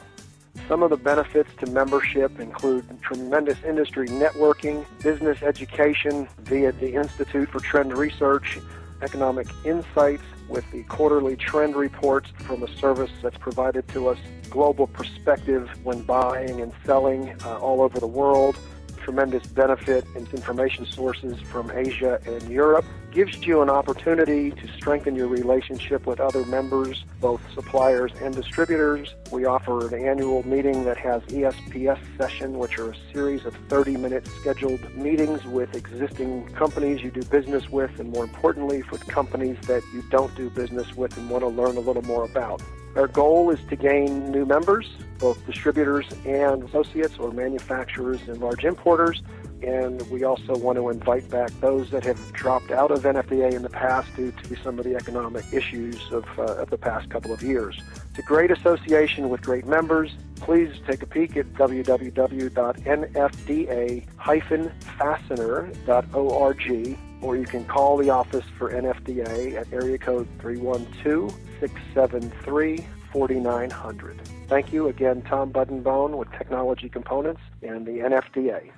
Some of the benefits to membership include tremendous industry networking, business education via the Institute for Trend Research, economic insights with the quarterly trend reports from a service that's provided to us, global perspective when buying and selling all over the world, tremendous benefit in information sources from Asia and Europe, gives you an opportunity to strengthen your relationship with other members, both suppliers and distributors. We offer an annual meeting that has ESPS session, which are a series of 30-minute scheduled meetings with existing companies you do business with, and more importantly, for companies that you don't do business with and want to learn a little more about. Our goal is to gain new members, both distributors and associates or manufacturers and large importers, and we also want to invite back those that have dropped out of NFDA in the past due to some of the economic issues of the past couple of years. It's a great association with great members. Please take a peek at www.nfda-fastener.org, or you can call the office for NFDA at area code 312-673-4900. Thank you again, Tom Buddenbone with Technology Components and the NFDA.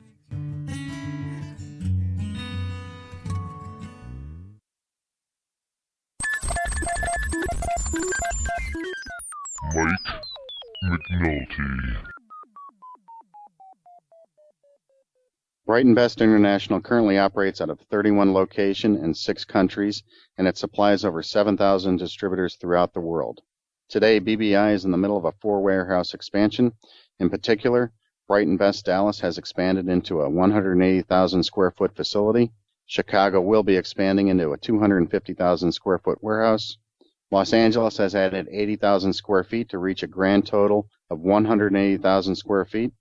Mike McNulty. Brighton Best International currently operates out of 31 locations in 6 countries, and it supplies over 7,000 distributors throughout the world. Today, BBI is in the middle of a 4-warehouse expansion. In particular, Brighton Best Dallas has expanded into a 180,000 square foot facility. Chicago will be expanding into a 250,000 square foot warehouse. Los Angeles has added 80,000 square feet to reach a grand total of 180,000 square feet.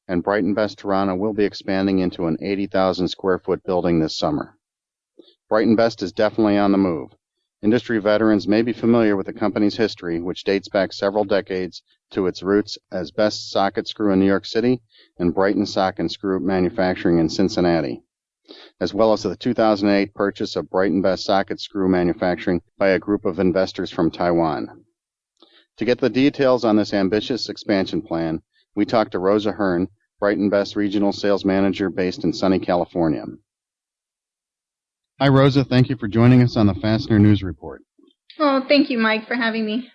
And Brighton Best Toronto will be expanding into an 80,000 square foot building this summer. Brighton Best is definitely on the move. Industry veterans may be familiar with the company's history, which dates back several decades to its roots as Best Socket Screw in New York City and Brighton Sock and Screw Manufacturing in Cincinnati, as well as the 2008 purchase of Brighton Best Socket Screw Manufacturing by a group of investors from Taiwan. To get the details on this ambitious expansion plan, we talked to Rosa Hearn, Brighton Best Regional Sales Manager based in sunny California. Hi, Rosa. Thank you for joining us on the Fastener News Report. Oh, thank you, Mike, for having me.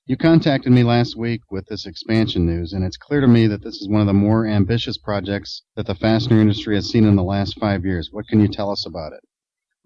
You contacted me last week with this expansion news, and it's clear to me that this is one of the more ambitious projects that the fastener industry has seen in the last 5 years. What can you tell us about it?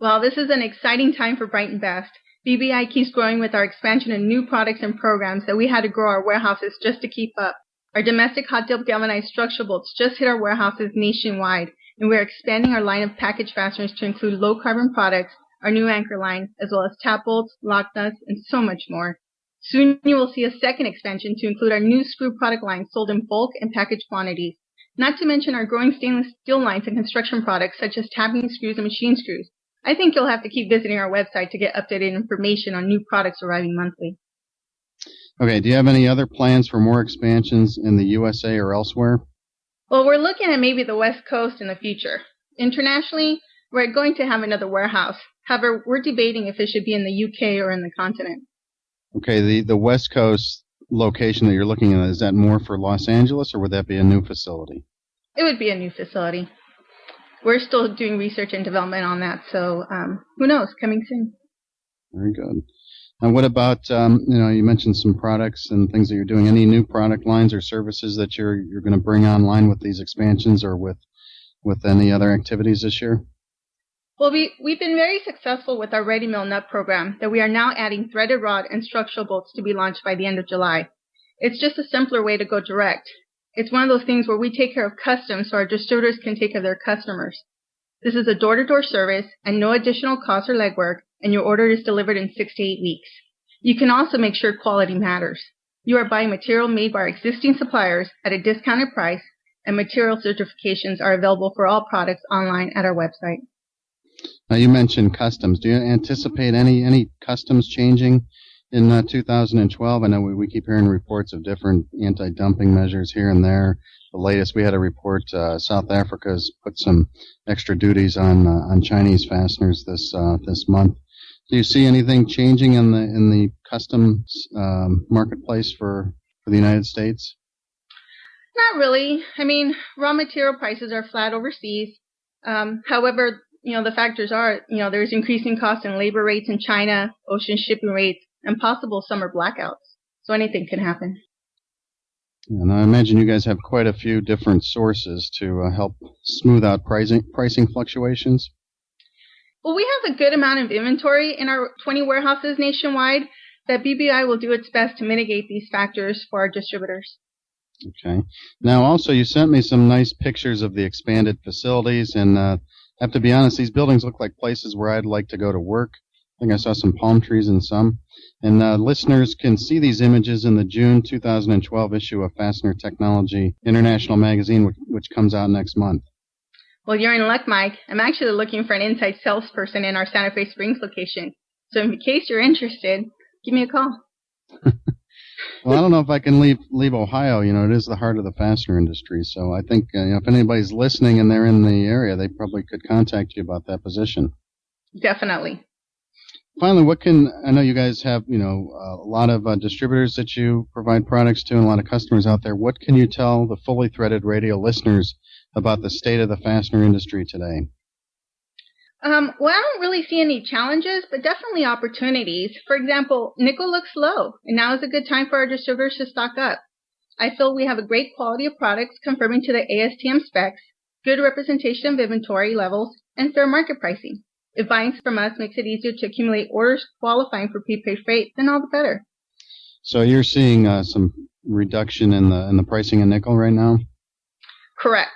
Well, this is an exciting time for Brighton Best. BBI keeps growing with our expansion of new products and programs that we had to grow our warehouses just to keep up. Our domestic hot-dip galvanized structural bolts just hit our warehouses nationwide, and we're expanding our line of package fasteners to include low-carbon products, our new anchor line, as well as tap bolts, lock nuts, and so much more. Soon you will see a second expansion to include our new screw product line sold in bulk and package quantities. not to mention our growing stainless steel lines and construction products such as tapping screws and machine screws. I think you'll have to keep visiting our website to get updated information on new products arriving monthly. Okay, do you have any other plans for more expansions in the USA or elsewhere? Well, we're looking at maybe the West Coast in the future. Internationally, we're going to have another warehouse. However, we're debating if it should be in the UK or in the continent. Okay, the West Coast location that you're looking at, is that more for Los Angeles, or would that be a new facility? It would be a new facility. We're still doing research and development on that, so who knows, coming soon. Very good. And what about, you mentioned some products and things that you're doing. Any new product lines or services that you're going to bring online with these expansions or with any other activities this year? Well, we've been very successful with our ready mill nut program that we are now adding threaded rod and structural bolts to be launched by the end of July. It's just a simpler way to go direct. It's one of those things where we take care of customs so our distributors can take care of their customers. This is a door-to-door service and no additional cost or legwork, and your order is delivered in 6 to 8 weeks. You can also make sure quality matters. You are buying material made by our existing suppliers at a discounted price, and material certifications are available for all products online at our website. Now, you mentioned customs. Do you anticipate any customs changing in 2012? I know we keep hearing reports of different anti-dumping measures here and there. The latest, we had a report, South Africa's put some extra duties on Chinese fasteners this month. Do you see anything changing in the customs marketplace for the United States? Not really. I mean, raw material prices are flat overseas. However, the factors are, there's increasing costs in labor rates in China, ocean shipping rates, and possible summer blackouts. So anything can happen. And I imagine you guys have quite a few different sources to help smooth out pricing fluctuations. Well, we have a good amount of inventory in our 20 warehouses nationwide that BBI will do its best to mitigate these factors for our distributors. Okay. Now, also, you sent me some nice pictures of the expanded facilities, and I have to be honest, these buildings look like places where I'd like to go to work. I think I saw some palm trees in some. And listeners can see these images in the June 2012 issue of Fastener Technology International Magazine, which comes out next month. Well, you're in luck, Mike. I'm actually looking for an inside salesperson in our Santa Fe Springs location. So in case you're interested, give me a call. Well, I don't know if I can leave Ohio. It is the heart of the fastener industry. So I think if anybody's listening and they're in the area, they probably could contact you about that position. Definitely. Finally, I know you guys have, a lot of distributors that you provide products to and a lot of customers out there. What can you tell the Fully Threaded Radio listeners about the state of the fastener industry today? Well, I don't really see any challenges, but definitely opportunities. For example, nickel looks low, and now is a good time for our distributors to stock up. I feel we have a great quality of products conforming to the ASTM specs, good representation of inventory levels, and fair market pricing. If buying from us makes it easier to accumulate orders qualifying for prepaid freight, then all the better. So you're seeing some reduction in the pricing of nickel right now? Correct.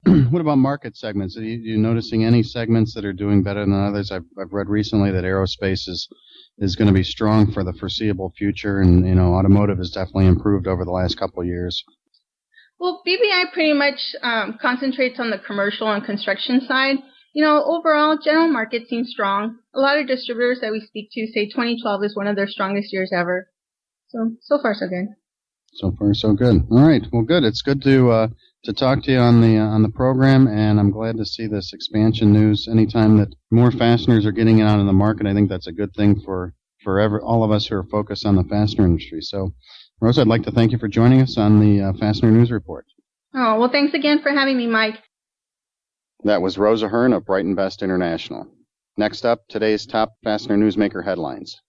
What about market segments? Are you noticing any segments that are doing better than others? I've read recently that aerospace is going to be strong for the foreseeable future, and automotive has definitely improved over the last couple of years. Well, BBI pretty much concentrates on the commercial and construction side. Overall, general market seems strong. A lot of distributors that we speak to say 2012 is one of their strongest years ever. So far, so good. So far, so good. All right. Well, good. It's good to talk to you on the program, and I'm glad to see this expansion news. Anytime that more fasteners are getting it out in the market, I think that's a good thing for all of us who are focused on the fastener industry. So, Rosa, I'd like to thank you for joining us on the Fastener News Report. Oh, well, thanks again for having me, Mike. That was Rosa Hearn of Brighton Best International. Next up, today's top fastener newsmaker headlines.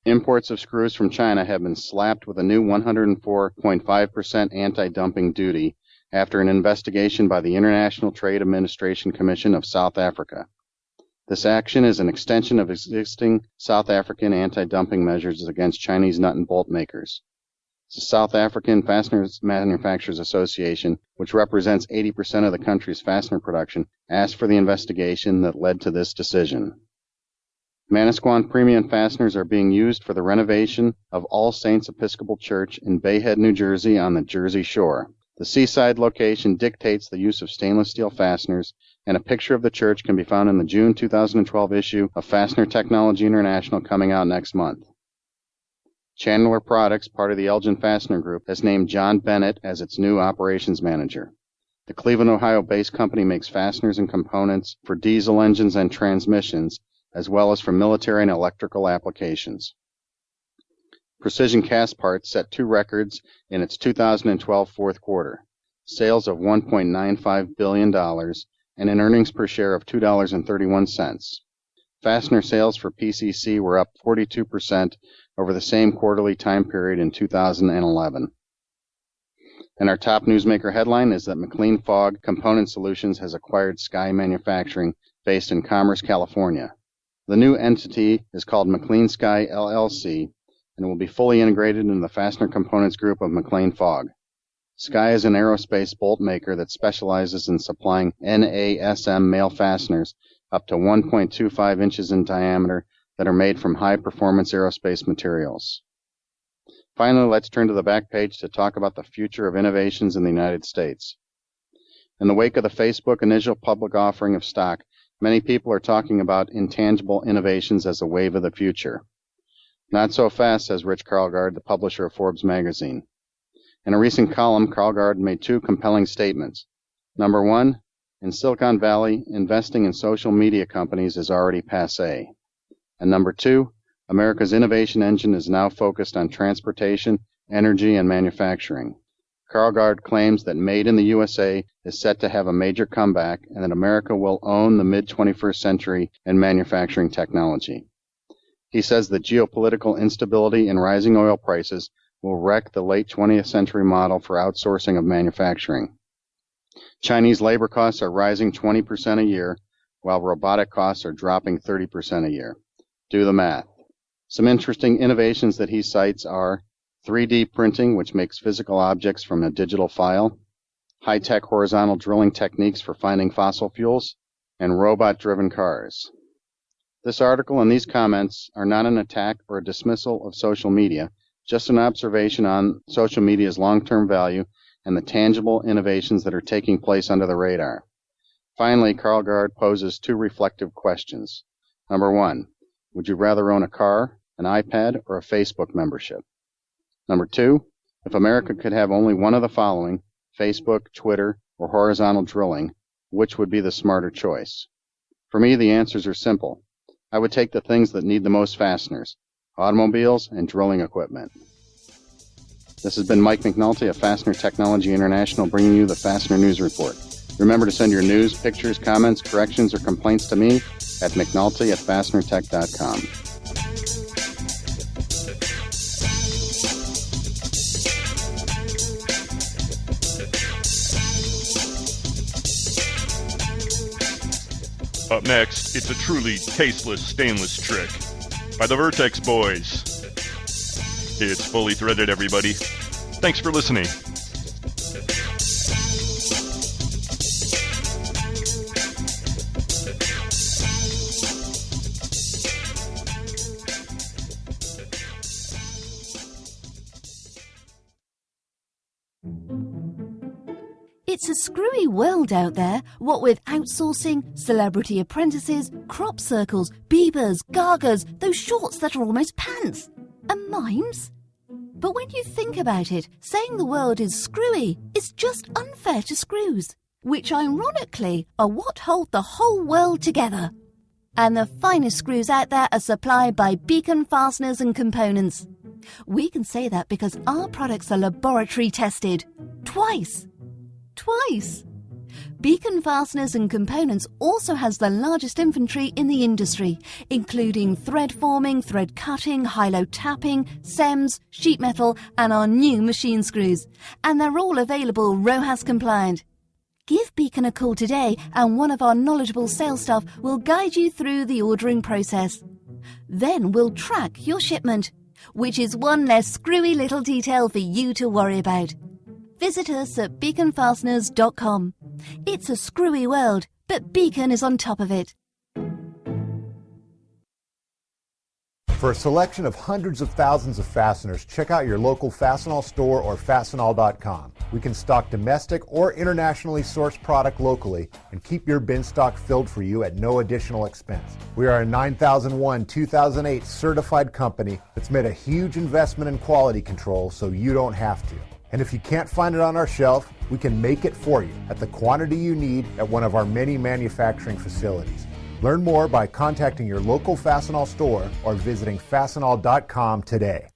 Imports of screws from China have been slapped with a new 104.5% anti-dumping duty after an investigation by the International Trade Administration Commission of South Africa. This action is an extension of existing South African anti-dumping measures against Chinese nut and bolt makers. The South African Fasteners Manufacturers Association, which represents 80% of the country's fastener production, asked for the investigation that led to this decision. Manasquan premium fasteners are being used for the renovation of All Saints Episcopal Church in Bayhead, New Jersey on the Jersey Shore. The seaside location dictates the use of stainless steel fasteners, and a picture of the church can be found in the June 2012 issue of Fastener Technology International coming out next month. Chandler Products, part of the Elgin Fastener Group, has named John Bennett as its new operations manager. The Cleveland, Ohio-based company makes fasteners and components for diesel engines and transmissions, as well as for military and electrical applications. Precision Cast Parts set 2 records in its 2012 fourth quarter, sales of $1.95 billion and an earnings per share of $2.31. Fastener sales for PCC were up 42% over the same quarterly time period in 2011. And our top newsmaker headline is that McLean Fogg Component Solutions has acquired Sky Manufacturing based in Commerce, California. The new entity is called McLean Sky LLC and will be fully integrated into the Fastener Components Group of McLean Fogg. Sky is an aerospace bolt maker that specializes in supplying NASM male fasteners up to 1.25 inches in diameter that are made from high-performance aerospace materials. Finally, let's turn to the back page to talk about the future of innovations in the United States. In the wake of the Facebook initial public offering of stock, many people are talking about intangible innovations as a wave of the future. Not so fast, says Rich Karlgaard, the publisher of Forbes magazine. In a recent column, Karlgaard made 2 compelling statements. Number 1, in Silicon Valley, investing in social media companies is already passé. And number 2, America's innovation engine is now focused on transportation, energy, and manufacturing. Karlgaard claims that Made in the USA is set to have a major comeback and that America will own the mid-21st century in manufacturing technology. He says that geopolitical instability and rising oil prices will wreck the late 20th century model for outsourcing of manufacturing. Chinese labor costs are rising 20% a year, while robotic costs are dropping 30% a year. Do the math. Some interesting innovations that he cites are 3D printing, which makes physical objects from a digital file, high-tech horizontal drilling techniques for finding fossil fuels, and robot-driven cars. This article and these comments are not an attack or a dismissal of social media, just an observation on social media's long-term value and the tangible innovations that are taking place under the radar. Finally, Karlgaard poses 2 reflective questions. Number 1, would you rather own a car, an iPad, or a Facebook membership? Number 2, if America could have only one of the following, Facebook, Twitter, or horizontal drilling, which would be the smarter choice? For me, the answers are simple. I would take the things that need the most fasteners, automobiles and drilling equipment. This has been Mike McNulty of Fastener Technology International bringing you the Fastener News Report. Remember to send your news, pictures, comments, corrections, or complaints to me at mcnulty@fastenertech.com. Up next, it's a truly tasteless stainless trick by the Vertex Boys. It's fully threaded, everybody. Thanks for listening. It's a screwy world out there, what with outsourcing, celebrity apprentices, crop circles, Biebers, Gagas, those shorts that are almost pants, and mimes. But when you think about it, saying the world is screwy is just unfair to screws, which ironically are what hold the whole world together. And the finest screws out there are supplied by Beacon Fasteners and Components. We can say that because our products are laboratory tested. Twice. Beacon Fasteners and Components also has the largest inventory in the industry, including thread forming, thread cutting, high-low tapping, SEMS, sheet metal, and our new machine screws. And they're all available RoHS compliant. Give Beacon a call today and one of our knowledgeable sales staff will guide you through the ordering process. Then we'll track your shipment, which is one less screwy little detail for you to worry about. Visit us at beaconfasteners.com. It's a screwy world, but Beacon is on top of it. For a selection of hundreds of thousands of fasteners, check out your local Fastenal store or Fastenal.com. We can stock domestic or internationally sourced product locally and keep your bin stock filled for you at no additional expense. We are a 9001-2008 certified company that's made a huge investment in quality control so you don't have to. And if you can't find it on our shelf, we can make it for you at the quantity you need at one of our many manufacturing facilities. Learn more by contacting your local Fastenal store or visiting Fastenal.com today.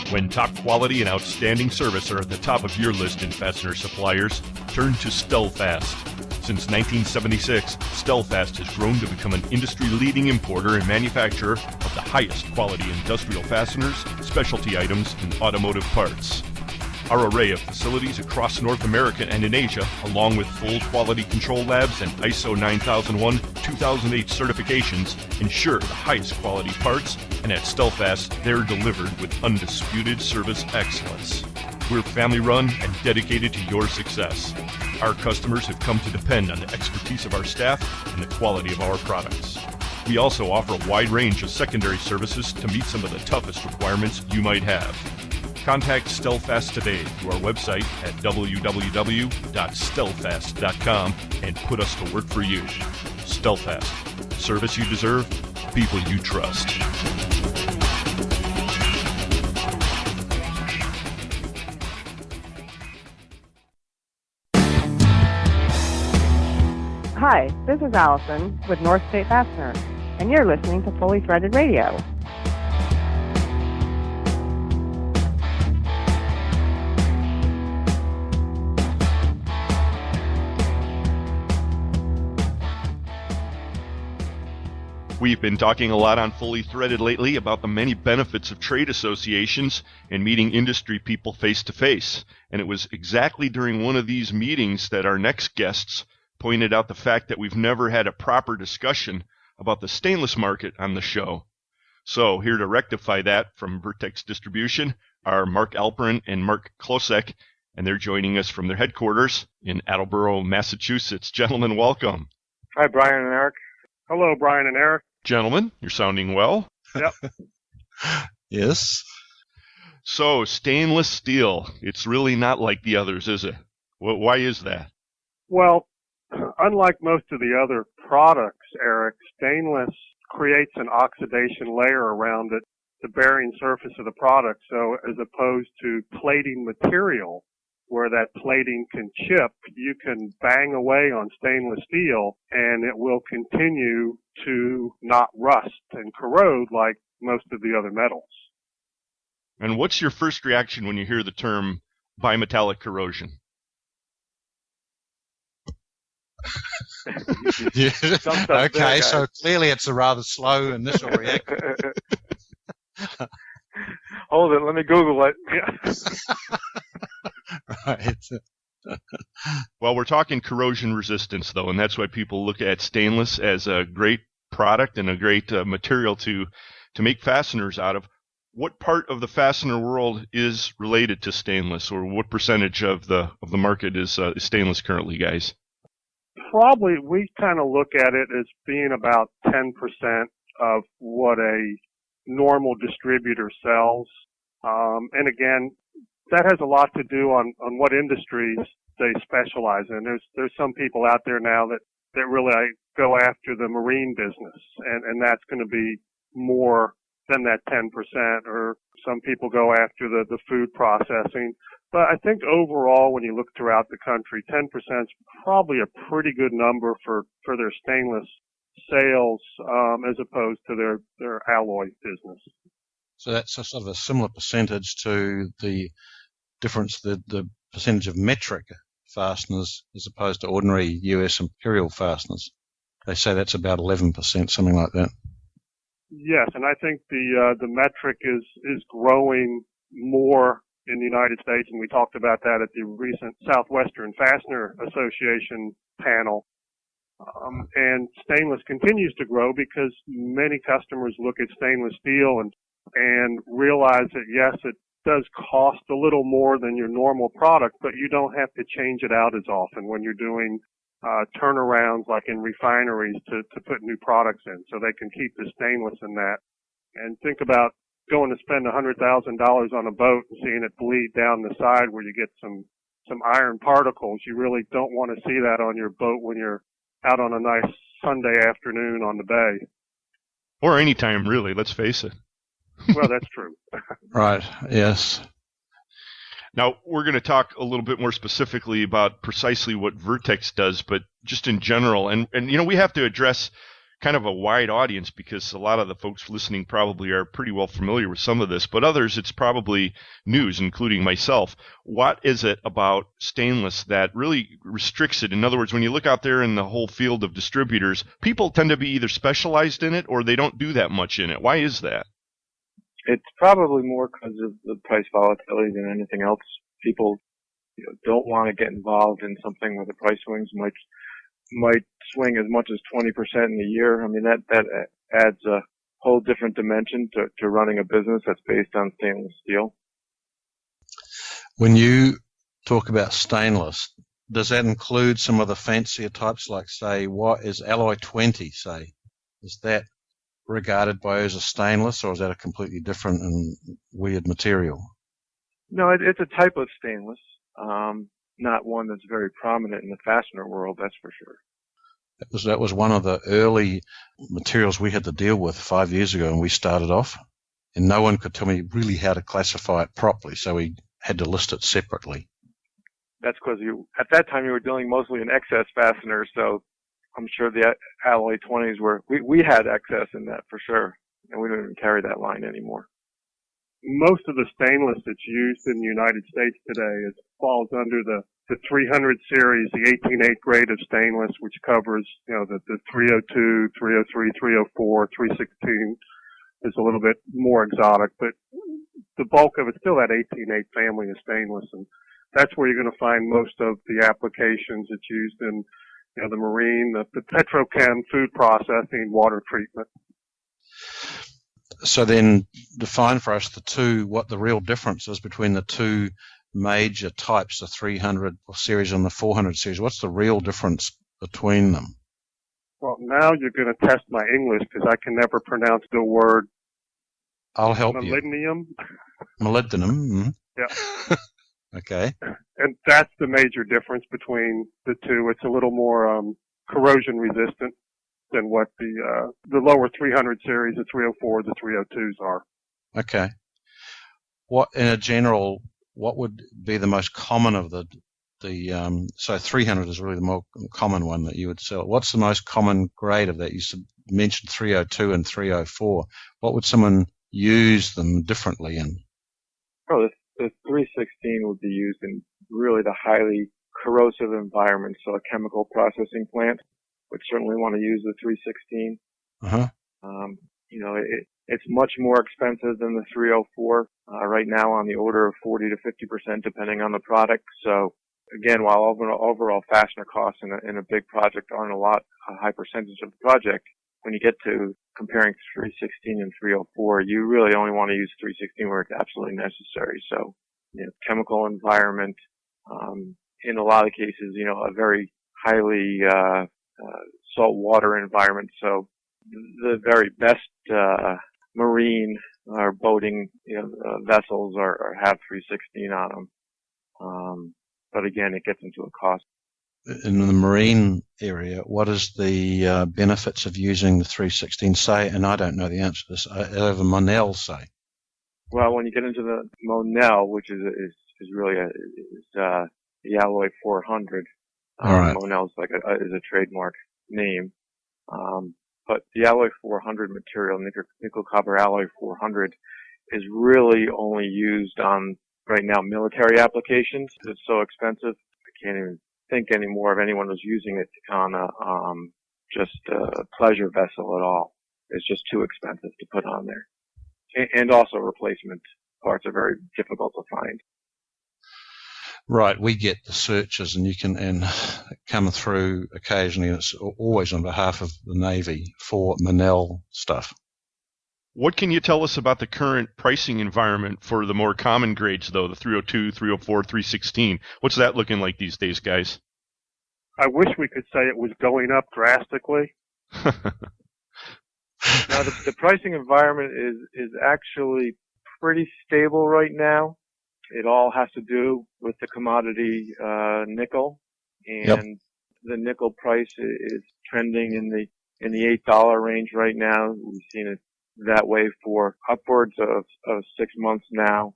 When top quality and outstanding service are at the top of your list in fastener suppliers, turn to Stellfast. Since 1976, Stellfast has grown to become an industry-leading importer and manufacturer of the highest quality industrial fasteners, specialty items, and automotive parts. Our array of facilities across North America and in Asia, along with full quality control labs and ISO 9001-2008 certifications, ensure the highest quality parts, and at Stellfast, they're delivered with undisputed service excellence. We're family-run and dedicated to your success. Our customers have come to depend on the expertise of our staff and the quality of our products. We also offer a wide range of secondary services to meet some of the toughest requirements you might have. Contact Stellfast today through our website at www.stellfast.com and put us to work for you. Stellfast. Service you deserve, people you trust. Hi, this is Allison with North State Fastener, and you're listening to Fully Threaded Radio. We've been talking a lot on Fully Threaded lately about the many benefits of trade associations and meeting industry people face to face. And it was exactly during one of these meetings that our next guests pointed out the fact that we've never had a proper discussion about the stainless market on the show. So here to rectify that from Vertex Distribution are Mark Alperin and Mark Klosek, and they're joining us from their headquarters in Attleboro, Massachusetts. Gentlemen, welcome. Hi, Brian and Eric. Hello, Brian and Eric. Gentlemen, you're sounding well. Yep. Yes. So, stainless steel, it's really not like the others, is it? Why is that? Well, unlike most of the other products, Eric, stainless creates an oxidation layer around it, the bearing surface of the product. So as opposed to plating material, where that plating can chip, you can bang away on stainless steel and it will continue to not rust and corrode like most of the other metals. And what's your first reaction when you hear the term bimetallic corrosion? Yeah. Okay, so clearly it's a rather slow initial reaction. Hold it, let me Google it. Right. Well, we're talking corrosion resistance, though, and that's why people look at stainless as a great product and a great material to make fasteners out of. What part of the fastener world is related to stainless, or what percentage of the market is stainless currently, guys? Probably we kind of look at it as being about 10% of what a normal distributor sells. And again, that has a lot to do on what industries they specialize in. There's some people out there now that really go after the marine business, and that's going to be more than that 10%, or some people go after the food processing. But I think overall, when you look throughout the country, 10% is probably a pretty good number for their stainless sales, as opposed to their alloy business. So that's a sort of a similar percentage to the difference, the percentage of metric fasteners as opposed to ordinary US imperial fasteners. They say that's about 11%, something like that. Yes, and I think the metric is growing more in the United States, and we talked about that at the recent Southwestern Fastener Association panel. And stainless continues to grow because many customers look at stainless steel and realize that, yes, it does cost a little more than your normal product, but you don't have to change it out as often when you're doing turnarounds like in refineries to put new products in, so they can keep the stainless in that. And think about going to spend $100,000 on a boat and seeing it bleed down the side where you get some iron particles. You really don't want to see that on your boat when you're out on a nice Sunday afternoon on the bay. Or any time, really, let's face it. Well, that's true. Right, yes. Now, we're going to talk a little bit more specifically about precisely what Vertex does, but just in general. And we have to address kind of a wide audience because a lot of the folks listening probably are pretty well familiar with some of this, but others it's probably news, including myself. What is it about stainless that really restricts it? In other words, when you look out there in the whole field of distributors, people tend to be either specialized in it or they don't do that much in it. Why is that? It's probably more because of the price volatility than anything else. People don't want to get involved in something where the price swings might swing as much as 20% in a year. I mean, that adds a whole different dimension to running a business that's based on stainless steel. When you talk about stainless, does that include some of the fancier types, like, say, what is alloy 20, say? Is that regarded by as a stainless, or is that a completely different and weird material? No, it's a type of stainless, not one that's very prominent in the fastener world, that's for sure. That was one of the early materials we had to deal with 5 years ago when we started off, and no one could tell me really how to classify it properly, so we had to list it separately. That's because at that time you were dealing mostly in excess fasteners, so I'm sure the alloy 20s we had excess in that for sure, and we don't even carry that line anymore. Most of the stainless that's used in the United States today falls under the 300 series, the 18-8 grade of stainless, which covers, the 302, 303, 304, 316 is a little bit more exotic, but the bulk of it's still that 18-8 family of stainless, and that's where you're going to find most of the applications that's used in the marine, the petrochem, food processing, water treatment. So then define for us what the real difference is between the two major types, the 300 series and the 400 series. What's the real difference between them? Well, now you're going to test my English because I can never pronounce the word. I'll help molybdenum. Molybdenum. Mm-hmm. Yeah. Okay. And that's the major difference between the two. It's a little more corrosion resistant than what the lower 300 series, the 304, the 302s are. Okay. In a general, what would be the most common of so 300 is really the more common one that you would sell. What's the most common grade of that? You mentioned 302 and 304. What would someone use them differently in? Oh, the 316 would be used in really the highly corrosive environment, so a chemical processing plant would certainly want to use the 316. Uh-huh. It's much more expensive than the 304 right now, on the order of 40 to 50% depending on the product. So again, while overall fastener costs in a big project aren't a high percentage of the project, when you get to comparing 316 and 304, you really only want to use 316 where it's absolutely necessary. So, chemical environment, in a lot of cases, a very highly salt water environment. So the very best marine or boating vessels have 316 on them. But again, it gets into a cost. In the marine area, what is the benefits of using the 316, say, and I don't know the answer to this, over Monel, say? Well, when you get into the Monel, which is really the alloy 400, all right. Monel is is a trademark name, but the alloy 400 material, nickel copper alloy 400, is really only used on right now military applications. It's so expensive, I can't even think anymore of anyone who's using it on just a pleasure vessel at all. It's just too expensive to put on there. And also replacement parts are very difficult to find. Right, we get the searches and come through occasionally, and it's always on behalf of the Navy for Monel stuff. What can you tell us about the current pricing environment for the more common grades, though, the 302, 304, 316? What's that looking like these days, guys? I wish we could say it was going up drastically. Now, the pricing environment is actually pretty stable right now. It all has to do with the commodity nickel, and the nickel price is trending in the $8 range right now. We've seen it that way for upwards of 6 months now.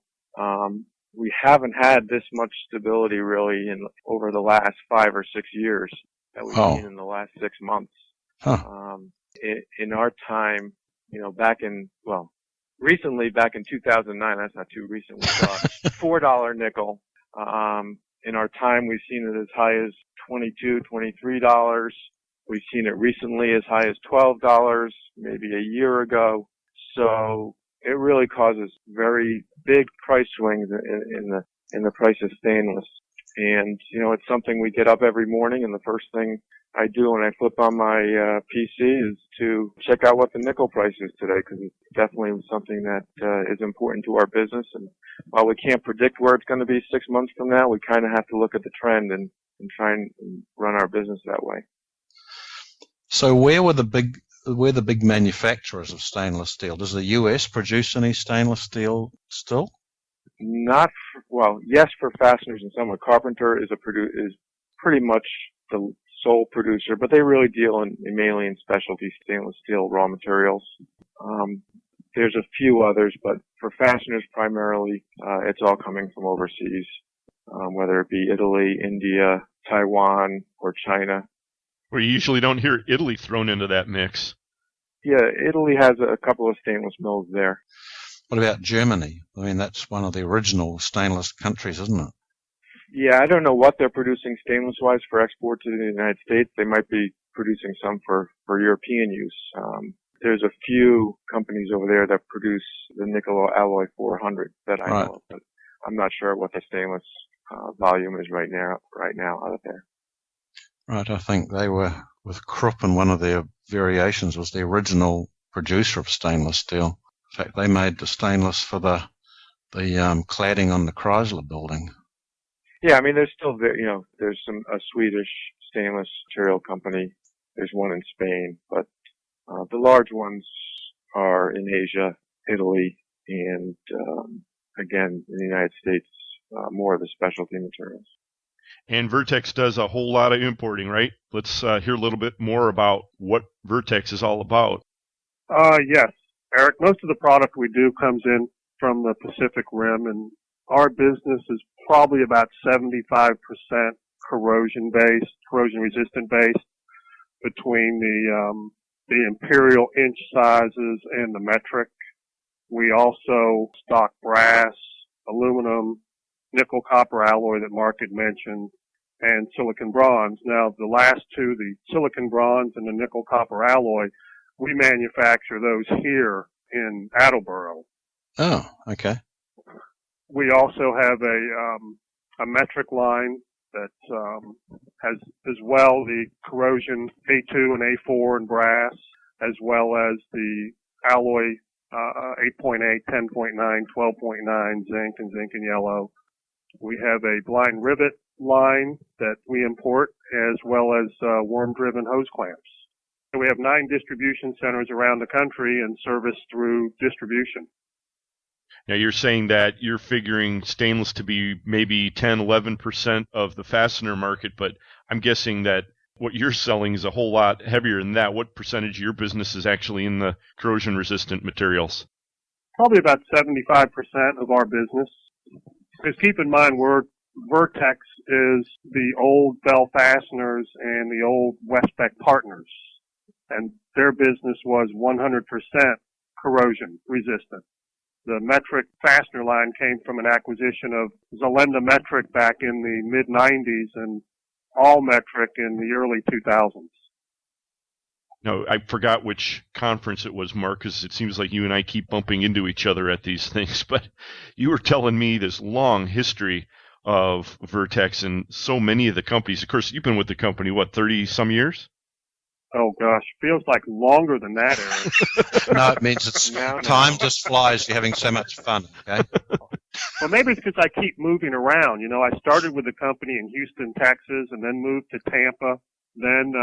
We haven't had this much stability really over the last 5 or 6 years that we've seen in the last 6 months. In our time, recently back in 2009, that's not too recent, we saw $4 nickel. In our time, we've seen it as high as $22, $23. We've seen it recently as high as $12, maybe a year ago. So it really causes very big price swings in the price of stainless. And, it's something we get up every morning, and the first thing I do when I flip on my PC is to check out what the nickel price is today, because it's definitely something that is important to our business. And while we can't predict where it's going to be 6 months from now, we kind of have to look at the trend and try and run our business that way. So where were the big manufacturers of stainless steel? Does the U.S. produce any stainless steel still? Yes, for fasteners and some. Carpenter is pretty much the sole producer, but they really deal mainly in specialty stainless steel raw materials. There's a few others, but for fasteners primarily, it's all coming from overseas, whether it be Italy, India, Taiwan, or China. Well, you usually don't hear Italy thrown into that mix. Yeah, Italy has a couple of stainless mills there. What about Germany? I mean, that's one of the original stainless countries, isn't it? Yeah, I don't know what they're producing stainless-wise for export to the United States. They might be producing some for European use. There's a few companies over there that produce the nickel alloy 400 that I know of, but I'm not sure what the stainless volume is right now out there. Right, I think they were, with Krupp, and one of their variations was the original producer of stainless steel. In fact, they made the stainless for the cladding on the Chrysler building. Yeah, I mean, there's still, there's a Swedish stainless material company. There's one in Spain, but the large ones are in Asia, Italy, and again, in the United States, more of the specialty materials. And Vertex does a whole lot of importing, right? Let's hear a little bit more about what Vertex is all about. Yes, Eric, most of the product we do comes in from the Pacific Rim, and our business is probably about 75% corrosion-resistant based between the imperial inch sizes and the metric. We also stock brass, aluminum, nickel copper alloy that Mark had mentioned, and silicon bronze. Now, the last two, the silicon bronze and the nickel copper alloy, we manufacture those here in Attleboro. Oh, okay. We also have a metric line that has as well the corrosion A2 and A4 in brass, as well as the alloy 8.8, 10.9, 12.9 zinc and zinc and yellow. We have a blind rivet line that we import, as well as worm-driven hose clamps. So we have 9 distribution centers around the country and service through distribution. Now, you're saying that you're figuring stainless to be maybe 10, 11% of the fastener market, but I'm guessing that what you're selling is a whole lot heavier than that. What percentage of your business is actually in the corrosion-resistant materials? Probably about 75% of our business. Because keep in mind, Vertex is the old Bell Fasteners and the old Westbeck partners, and their business was 100% corrosion resistant. The metric fastener line came from an acquisition of Zalenda Metric back in the mid-90s and All Metric in the early 2000s. No, I forgot which conference it was, Mark, because it seems like you and I keep bumping into each other at these things. But you were telling me this long history of Vertex and so many of the companies. Of course, you've been with the company, 30-some years? Oh, gosh. Feels like longer than that, Eric. No, it means time just flies. You're having so much fun, okay? Well, maybe it's because I keep moving around. You know, I started with a company in Houston, Texas, and then moved to Tampa, then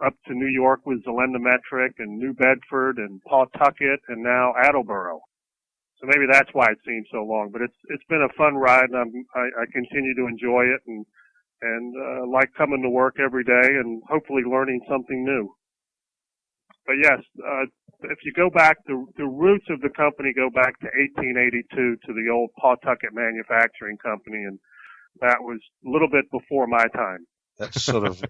up to New York with Zelendometric and New Bedford and Pawtucket, and now Attleboro. So maybe that's why it seems so long. But it's been a fun ride, and I continue to enjoy it and like coming to work every day and hopefully learning something new. But yes, if you go back, the roots of the company go back to 1882 to the old Pawtucket Manufacturing Company, and that was a little bit before my time. That's sort of.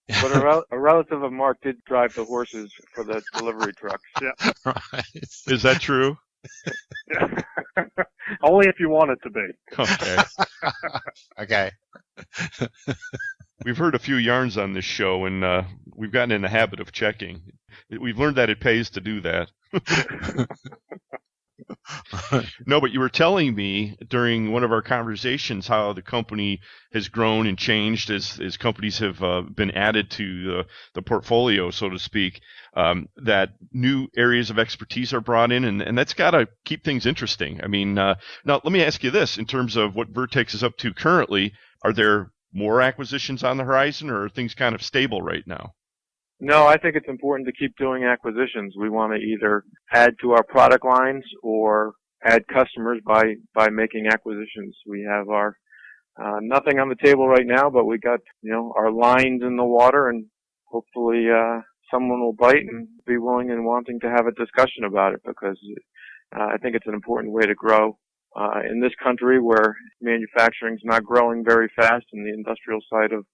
But a relative of Mark did drive the horses for the delivery trucks. Yeah. Right. Is that true? Only if you want it to be. Okay. Okay. We've heard a few yarns on this show, and we've gotten in the habit of checking. We've learned that it pays to do that. No, but you were telling me during one of our conversations how the company has grown and changed as companies have been added to the portfolio, so to speak, that new areas of expertise are brought in, and that's got to keep things interesting. I mean, now let me ask you this. In terms of what Vertex is up to currently, are there more acquisitions on the horizon, or are things kind of stable right now? No, I think it's important to keep doing acquisitions. We want to either add to our product lines or add customers by making acquisitions. We have our nothing on the table right now, but we got our lines in the water, and hopefully someone will bite and be willing and wanting to have a discussion about it, because I think it's an important way to grow in this country where manufacturing is not growing very fast, and the industrial side of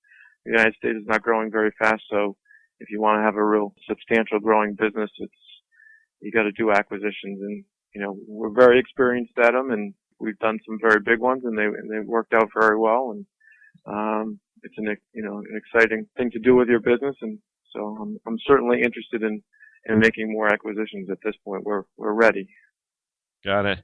the United States is not growing very fast. So if you want to have a real substantial growing business, you got to do acquisitions, and we're very experienced at them, and we've done some very big ones, and they've worked out very well, and it's an exciting thing to do with your business, and so I'm certainly interested in making more acquisitions at this point. We're ready. Got it.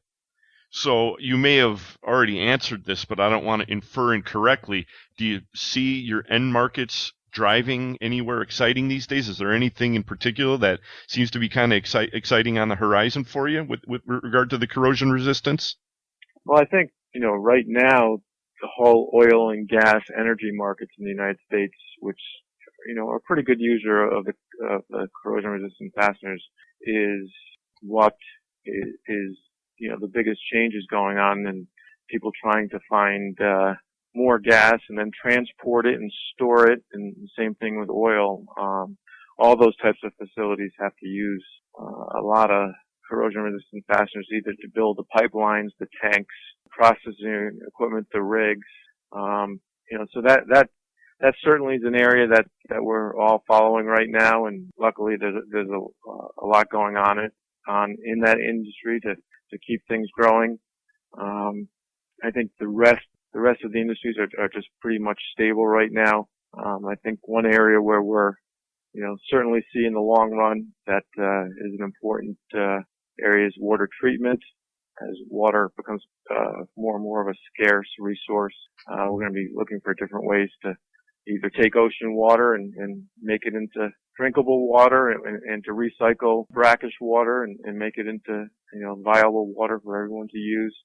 So you may have already answered this, but I don't want to infer incorrectly. Do you see your end markets driving anywhere exciting these days? Is there anything in particular that seems to be kind of exciting on the horizon for you with regard to the corrosion resistance? Well, I think, right now, the whole oil and gas energy markets in the United States, which, are a pretty good user of the corrosion resistant fasteners, is what is the biggest changes going on, and people trying to find more gas and then transport it and store it, and the same thing with oil. All those types of facilities have to use a lot of corrosion-resistant fasteners, either to build the pipelines, the tanks, processing equipment, the rigs. So that certainly is an area that we're all following right now, and luckily there's a lot going on in that industry to keep things growing. I think the rest of the industries are just pretty much stable right now. I think one area where we're, certainly see in the long run that is an important area is water treatment. As water becomes more and more of a scarce resource, we're going to be looking for different ways to either take ocean water and make it into drinkable water, and to recycle brackish water and make it into viable water for everyone to use.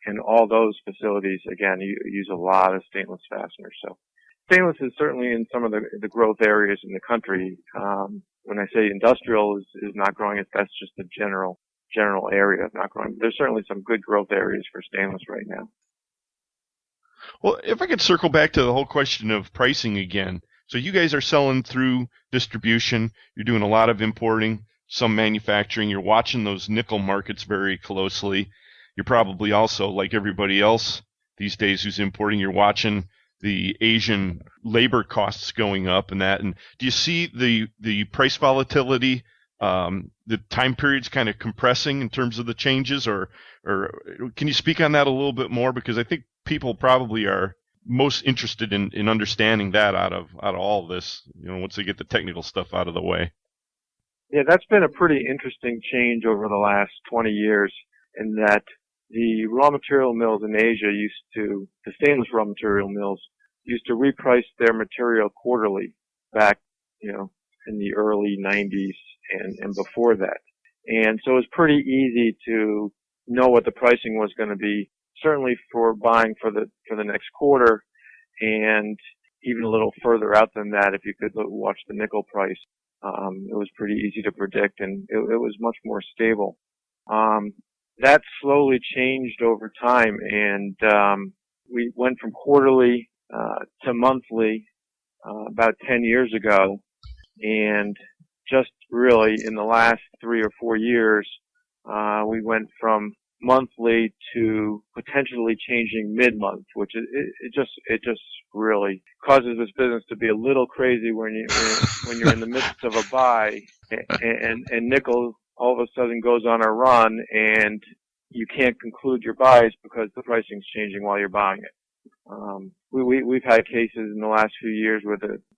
And all those facilities, again, use a lot of stainless fasteners. So stainless is certainly in some of the growth areas in the country. When I say industrial is not growing, that's just the general area of not growing. There's certainly some good growth areas for stainless right now. Well, if I could circle back to the whole question of pricing again. So you guys are selling through distribution. You're doing a lot of importing, some manufacturing. You're watching those nickel markets very closely. You're probably also, like everybody else these days who's importing, you're watching the Asian labor costs going up and that. And do you see the price volatility, the time periods kind of compressing in terms of the changes, or can you speak on that a little bit more? Because I think people probably are most interested in understanding that out of all this, once they get the technical stuff out of the way. Yeah, that's been a pretty interesting change over the last 20 years, in that the raw material mills in Asia the stainless raw material mills used to reprice their material quarterly back, in the early 90s and before that. And so it was pretty easy to know what the pricing was going to be, certainly for buying for the next quarter, and even a little further out than that if you could watch the nickel price. It was pretty easy to predict, and it was much more stable. That slowly changed over time, and we went from quarterly to monthly about 10 years ago, and just really in the last 3 or 4 years, we went from monthly to potentially changing mid-month, which it just really causes this business to be a little crazy when you're in the midst of a buy and nickel all of a sudden goes on a run and you can't conclude your buys because the pricing's changing while you're buying it. We've had cases in the last few years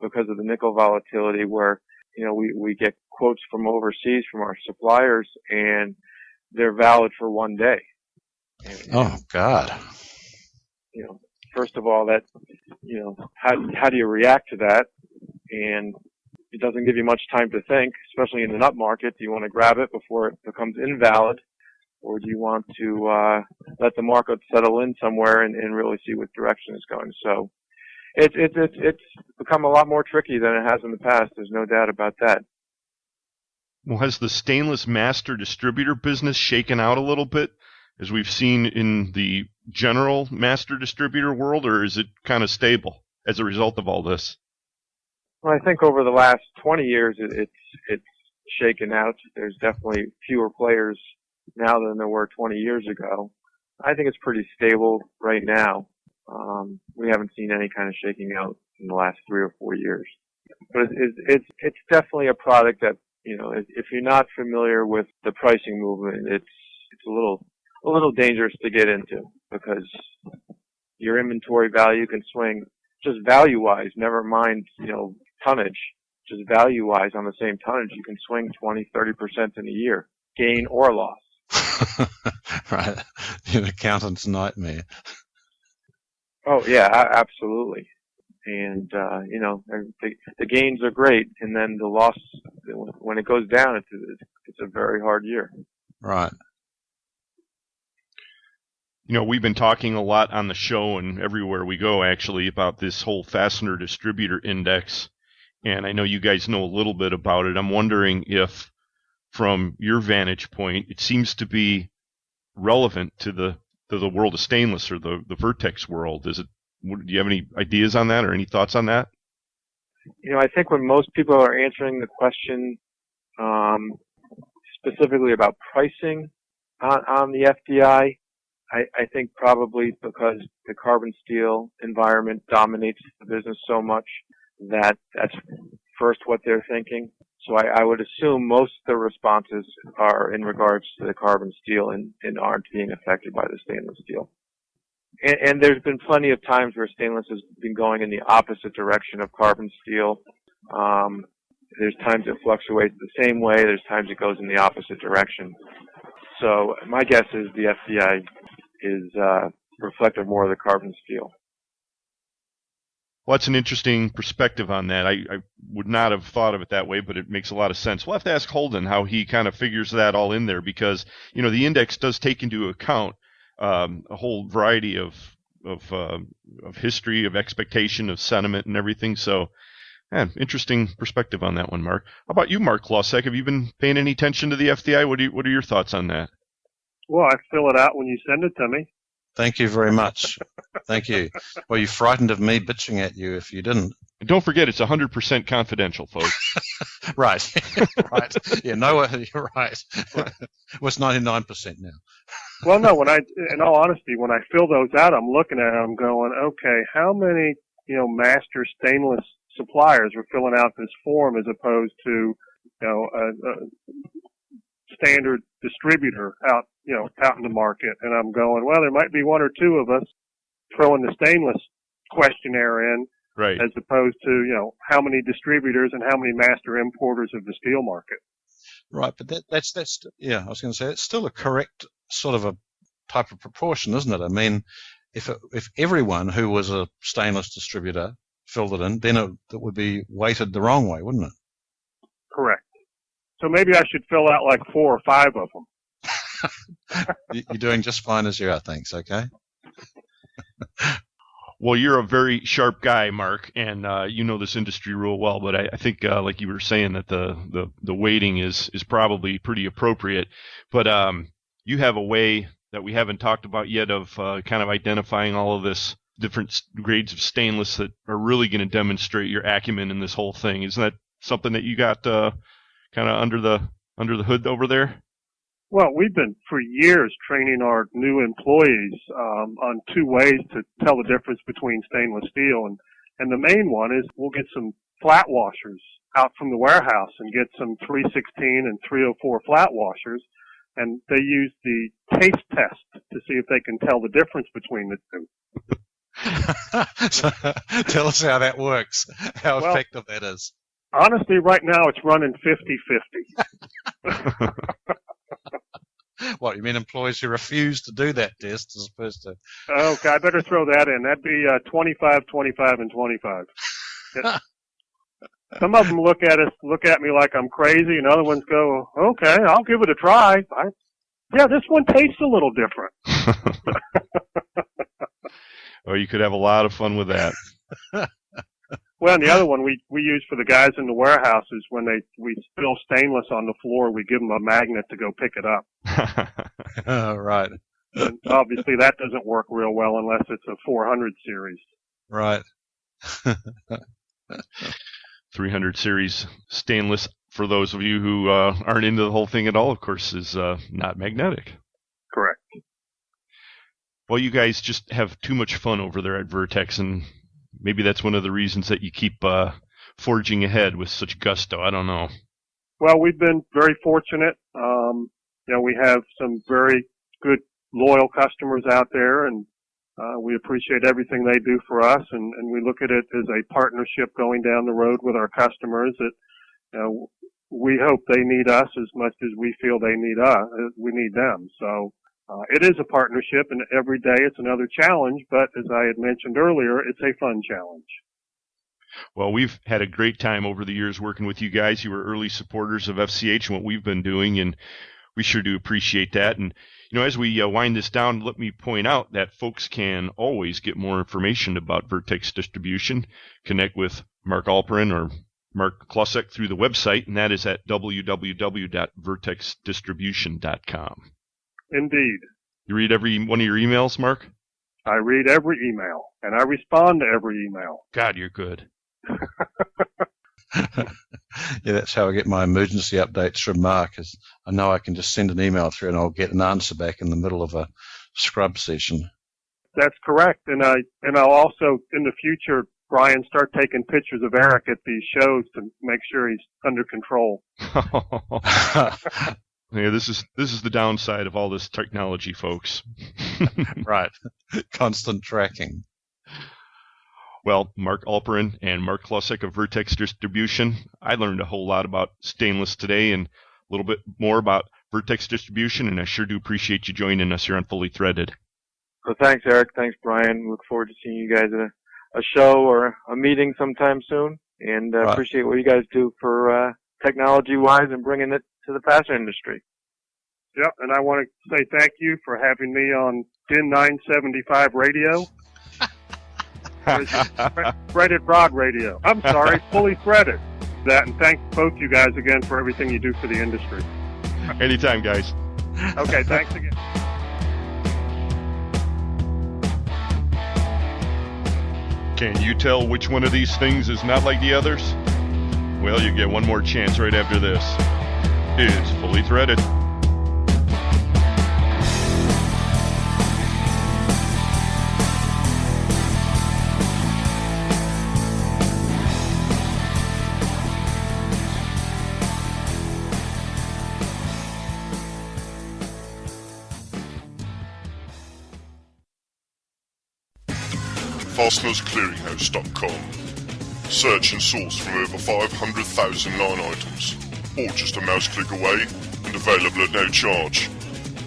because of the nickel volatility where, we get quotes from overseas from our suppliers and they're valid for one day. Oh God. First of all, that, how do you react to that? And it doesn't give you much time to think, especially in an up market. Do you want to grab it before it becomes invalid? Or do you want to let the market settle in somewhere and really see what direction it's going? So it's become a lot more tricky than it has in the past. There's no doubt about that. Well, has the stainless master distributor business shaken out a little bit, as we've seen in the general master distributor world, or is it kind of stable as a result of all this? Well, I think over the last 20 years, it's shaken out. There's definitely fewer players now than there were 20 years ago. I think it's pretty stable right now. We haven't seen any kind of shaking out in the last 3 or 4 years. But it's definitely a product that, if you're not familiar with the pricing movement, it's a little dangerous to get into because your inventory value can swing just value-wise, never mind, tonnage. Just value-wise on the same tonnage, you can swing 20, 30% in a year, gain or loss. Right. An accountant's nightmare. Oh, yeah, absolutely. And, the gains are great, and then the loss, when it goes down, it's a very hard year. Right. We've been talking a lot on the show and everywhere we go, actually, about this whole Fastener Distributor Index, and I know you guys know a little bit about it. I'm wondering if, from your vantage point, it seems to be relevant to the world of stainless or the Vertex world. Do you have any ideas on that or any thoughts on that? I think when most people are answering the question specifically about pricing on the FDI, I think probably because the carbon steel environment dominates the business so much that's first what they're thinking. So I would assume most of the responses are in regards to the carbon steel and aren't being affected by the stainless steel. And there's been plenty of times where stainless has been going in the opposite direction of carbon steel. There's times it fluctuates the same way. There's times it goes in the opposite direction. So my guess is the FDI is reflective more of the carbon steel. Well, that's an interesting perspective on that. I would not have thought of it that way, but it makes a lot of sense. We'll have to ask Holden how he kind of figures that all in there because, the index does take into account a whole variety of history, of expectation, of sentiment and everything. So, interesting perspective on that one, Mark. How about you, Mark Klosek? Have you been paying any attention to the FDI? What are your thoughts on that? Well, I fill it out when you send it to me. Thank you very much. Thank you. Well, you're frightened of me bitching at you if you didn't. And don't forget, it's 100% confidential, folks. Right. Right. Yeah, no, you're right. Well, it's 99% now. Well, no, in all honesty, when I fill those out, I'm looking at it, I'm going, okay, how many, master stainless suppliers are filling out this form as opposed to, a standard distributor out in the market? And I'm going, well, there might be 1 or 2 of us throwing the stainless questionnaire in, right, as opposed to, how many distributors and how many master importers of the steel market. Right, but that's I was going to say, it's still a correct sort of a type of proportion, isn't it? I mean, if everyone who was a stainless distributor filled it in, then it would be weighted the wrong way, wouldn't it? Correct. So maybe I should fill out like 4 or 5 of them. You're doing just fine as you are, thanks, okay? Well, you're a very sharp guy, Mark, and you know this industry real well, but I think, like you were saying, that the weighting is probably pretty appropriate. But you have a way that we haven't talked about yet of kind of identifying all of this different grades of stainless that are really going to demonstrate your acumen in this whole thing. Isn't that something that you got kind of under the hood over there? Well, we've been for years training our new employees on two ways to tell the difference between stainless steel, and the main one is we'll get some flat washers out from the warehouse and get some 316 and 304 flat washers, and they use the taste test to see if they can tell the difference between the two. So, tell us how that works, how effective that is. Honestly, right now it's running 50-50. What, you mean employees who refuse to do that test as opposed to... Okay, I better throw that in. That'd be 25, 25, and 25. Some of them look at me like I'm crazy, and other ones go, okay, I'll give it a try. Yeah, this one tastes a little different. Oh, you could have a lot of fun with that. Well, and the other one we use for the guys in the warehouses, when we spill stainless on the floor, we give them a magnet to go pick it up. Right. And obviously, that doesn't work real well unless it's a 400 series. Right. 300 series stainless, for those of you who aren't into the whole thing at all, of course, is not magnetic. Correct. Well, you guys just have too much fun over there at Vertex, and maybe that's one of the reasons that you keep forging ahead with such gusto. I don't know. Well, we've been very fortunate. We have some very good, loyal customers out there, and we appreciate everything they do for us, and we look at it as a partnership going down the road with our customers that we hope they need us as much as we feel they need us. We need them. So it is a partnership, and every day it's another challenge, but as I had mentioned earlier, it's a fun challenge. Well, we've had a great time over the years working with you guys. You were early supporters of FCH and what we've been doing, and we sure do appreciate that. And, as we wind this down, let me point out that folks can always get more information about Vertex Distribution. Connect with Mark Alperin or Mark Klosek through the website, and that is at www.vertexdistribution.com. Indeed. You read every one of your emails, Mark? I read every email, and I respond to every email. God, you're good. Yeah, that's how I get my emergency updates from Mark, is I know I can just send an email through and I'll get an answer back in the middle of a scrub session. That's correct. And I'll also, in the future, Brian, start taking pictures of Eric at these shows to make sure he's under control. Yeah, this is the downside of all this technology, folks. Right. Constant tracking. Well, Mark Alperin and Mark Klosek of Vertex Distribution, I learned a whole lot about stainless today and a little bit more about Vertex Distribution, and I sure do appreciate you joining us here on Fully Threaded. So thanks, Eric. Thanks, Brian. Look forward to seeing you guys at a show or a meeting sometime soon, and Right. appreciate what you guys do for technology-wise and bringing it to the fastener industry. Yep, and I want to say thank you for having me on DIN 975 radio. Threaded Rod Radio. I'm sorry, Fully Threaded. That, and thank both you guys again for everything you do for the industry. Anytime, guys. Okay, thanks again. Can you tell which one of these things is not like the others? Well, you get one more chance right after this. It's Fully Threaded. FastenersClearinghouse.com. Search and source from over 500,000 line items, all just a mouse click away and available at no charge.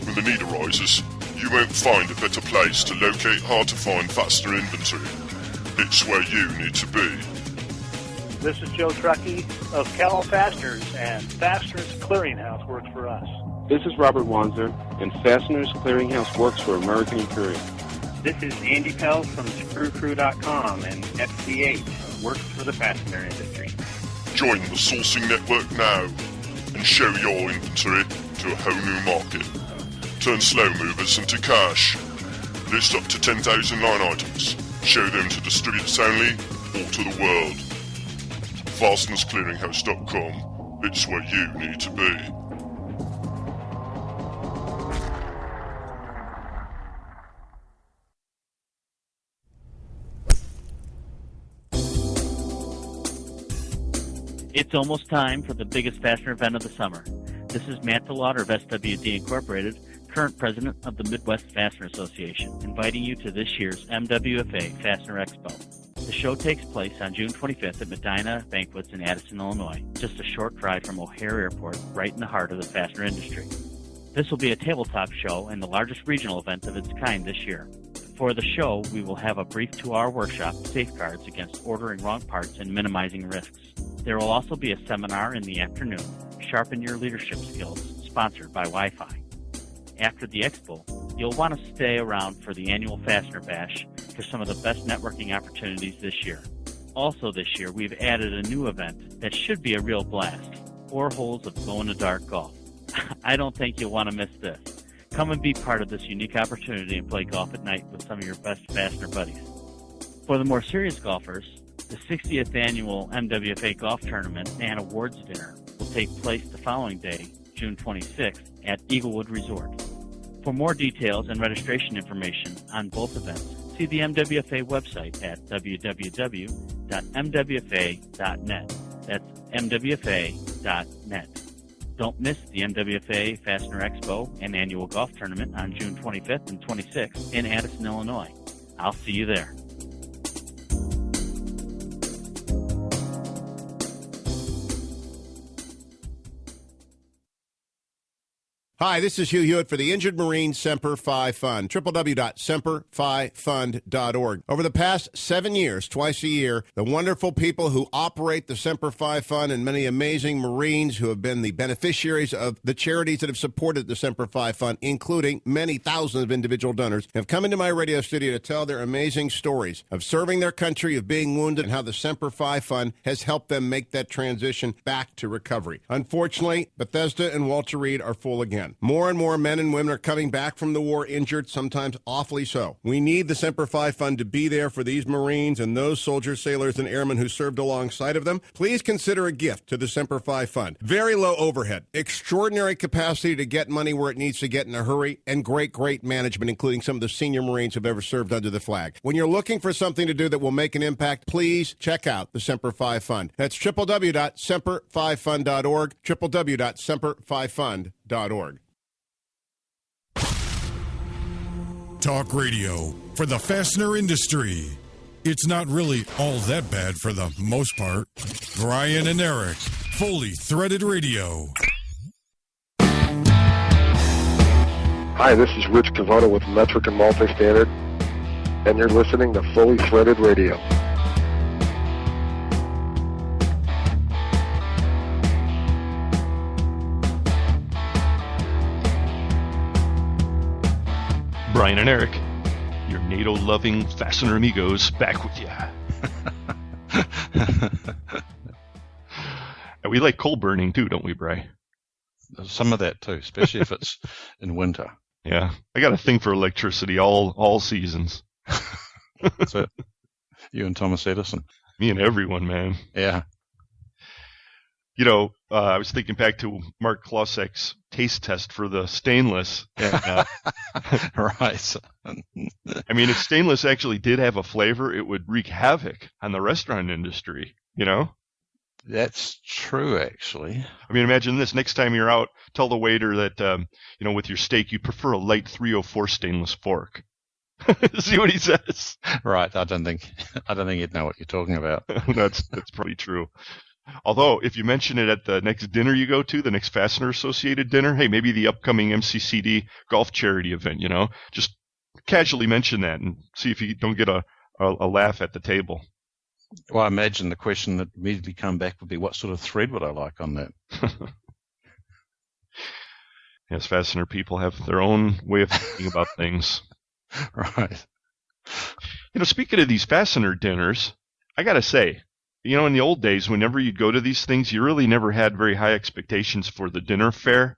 When the need arises, you won't find a better place to locate hard-to-find fastener inventory. It's where you need to be. This is Joe Truckee of Cal Fasteners, and Fasteners Clearinghouse works for us. This is Robert Wanzer, and Fasteners Clearinghouse works for American Imperial. This is Andy Pell from ScrewCrew.com, and FCH works for the fastener industry. Join the sourcing network now and show your inventory to a whole new market. Turn slow movers into cash. List up to 10,000 line items. Show them to distributors only or to the world. FastenersClearinghouse.com. It's where you need to be. It's almost time for the biggest fastener event of the summer. This is Matt DeLauder of SWD Incorporated, current president of the Midwest Fastener Association, inviting you to this year's MWFA Fastener Expo. The show takes place on June 25th at Medina Banquets in Addison, Illinois, just a short drive from O'Hare Airport, right in the heart of the fastener industry. This will be a tabletop show and the largest regional event of its kind this year. For the show, we will have a brief 2-hour workshop, Safeguards Against Ordering Wrong Parts and Minimizing Risks. There will also be a seminar in the afternoon, Sharpen Your Leadership Skills, sponsored by Wi-Fi. After the expo, you'll want to stay around for the annual Fastener Bash for some of the best networking opportunities this year. Also this year, we've added a new event that should be a real blast, 4 holes of glow-in-the-dark golf. I don't think you'll want to miss this. Come and be part of this unique opportunity and play golf at night with some of your best fastener buddies. For the more serious golfers, the 60th annual MWFA Golf Tournament and Awards Dinner will take place the following day, June 26th, at Eaglewood Resort. For more details and registration information on both events, see the MWFA website at www.mwfa.net. That's mwfa.net. Don't miss the MWFA Fastener Expo and Annual Golf Tournament on June 25th and 26th in Addison, Illinois. I'll see you there. Hi, this is Hugh Hewitt for the Injured Marine Semper Fi Fund, www.semperfifund.org. Over the past 7 years, twice a year, the wonderful people who operate the Semper Fi Fund and many amazing Marines who have been the beneficiaries of the charities that have supported the Semper Fi Fund, including many thousands of individual donors, have come into my radio studio to tell their amazing stories of serving their country, of being wounded, and how the Semper Fi Fund has helped them make that transition back to recovery. Unfortunately, Bethesda and Walter Reed are full again. More and more men and women are coming back from the war injured, sometimes awfully so. We need the Semper Fi Fund to be there for these Marines and those soldiers, sailors, and airmen who served alongside of them. Please consider a gift to the Semper Fi Fund. Very low overhead, extraordinary capacity to get money where it needs to get in a hurry, and great management, including some of the senior Marines who've ever served under the flag. When you're looking for something to do that will make an impact, please check out the Semper Fi Fund. That's www.semperfifund.org, www.semperfifund.org. Talk radio for the fastener industry. It's not really all that bad for the most part. Brian and Eric, Fully Threaded Radio. Hi, this is Rich Cavano with Metric and Multi-Standard, and you're listening to Fully Threaded Radio. Brian and Eric, your NATO-loving fastener amigos, back with you. And we like coal burning too, don't we, Bri? Some of that too, especially if it's in winter. Yeah, I got a thing for electricity all seasons. That's it. You and Thomas Edison. Me and everyone, man. Yeah. You know, I was thinking back to Mark Klosek's taste test for the stainless. And, right. I mean, if stainless actually did have a flavor, it would wreak havoc on the restaurant industry, you know? That's true, actually. I mean, imagine this. Next time you're out, tell the waiter that, you know, with your steak, you prefer a light 304 stainless fork. See what he says? Right. I don't think he'd know what you're talking about. That's probably true. Although, if you mention it at the next dinner you go to, the next Fastener Associated dinner, hey, maybe the upcoming MCCD golf charity event, you know, just casually mention that and see if you don't get a laugh at the table. Well, I imagine the question that immediately come back would be, what sort of thread would I like on that? Yes, Fastener people have their own way of thinking about things. Right. Speaking of these Fastener dinners, I got to say, in the old days, whenever you'd go to these things, you really never had very high expectations for the dinner fare.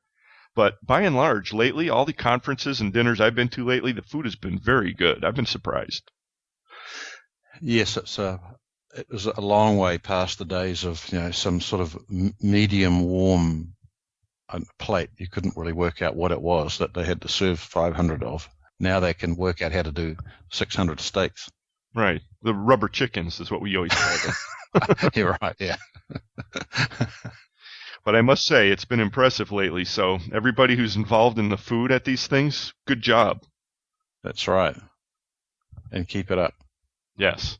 But by and large, lately, all the conferences and dinners I've been to lately, the food has been very good. I've been surprised. Yes, it was a long way past the days of some sort of medium warm plate. You couldn't really work out what it was that they had to serve 500 of. Now they can work out how to do 600 steaks. Right. The rubber chickens is what we always call them. You're right, yeah. But I must say, it's been impressive lately. So everybody who's involved in the food at these things, good job. That's right. And keep it up. Yes.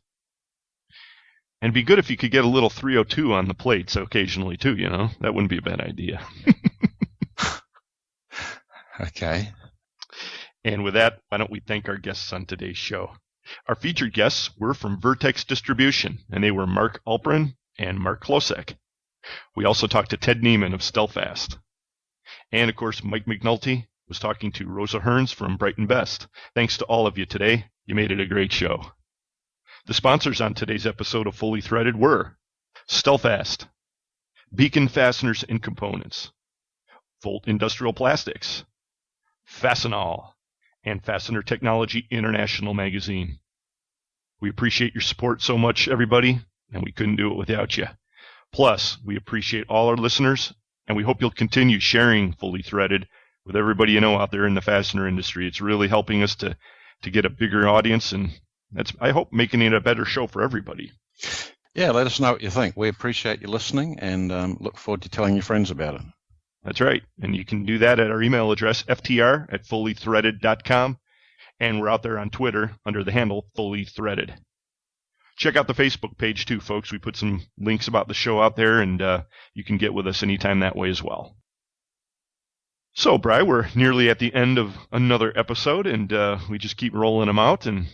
And it'd be good if you could get a little 302 on the plates occasionally, too, That wouldn't be a bad idea. Okay. And with that, why don't we thank our guests on today's show? Our featured guests were from Vertex Distribution, and they were Mark Alperin and Mark Klosek. We also talked to Ted Nieman of Stelfast. And, of course, Mike McNulty was talking to Rosa Hearn from Brighton Best. Thanks to all of you today. You made it a great show. The sponsors on today's episode of Fully Threaded were Stelfast, Beacon Fasteners and Components, Volt Industrial Plastics, Fastenal, and Fastener Technology International Magazine. We appreciate your support so much, everybody, and we couldn't do it without you. Plus, we appreciate all our listeners, and we hope you'll continue sharing Fully Threaded with everybody you know out there in the fastener industry. It's really helping us to get a bigger audience, and that's, I hope, making it a better show for everybody. Yeah, let us know what you think. We appreciate you listening, and look forward to telling your friends about it. That's right. And you can do that at our email address, ftr@fullythreaded.com. And we're out there on Twitter under the handle Fully Threaded. Check out the Facebook page, too, folks. We put some links about the show out there, and you can get with us anytime that way as well. So, Bri, we're nearly at the end of another episode, and we just keep rolling them out. And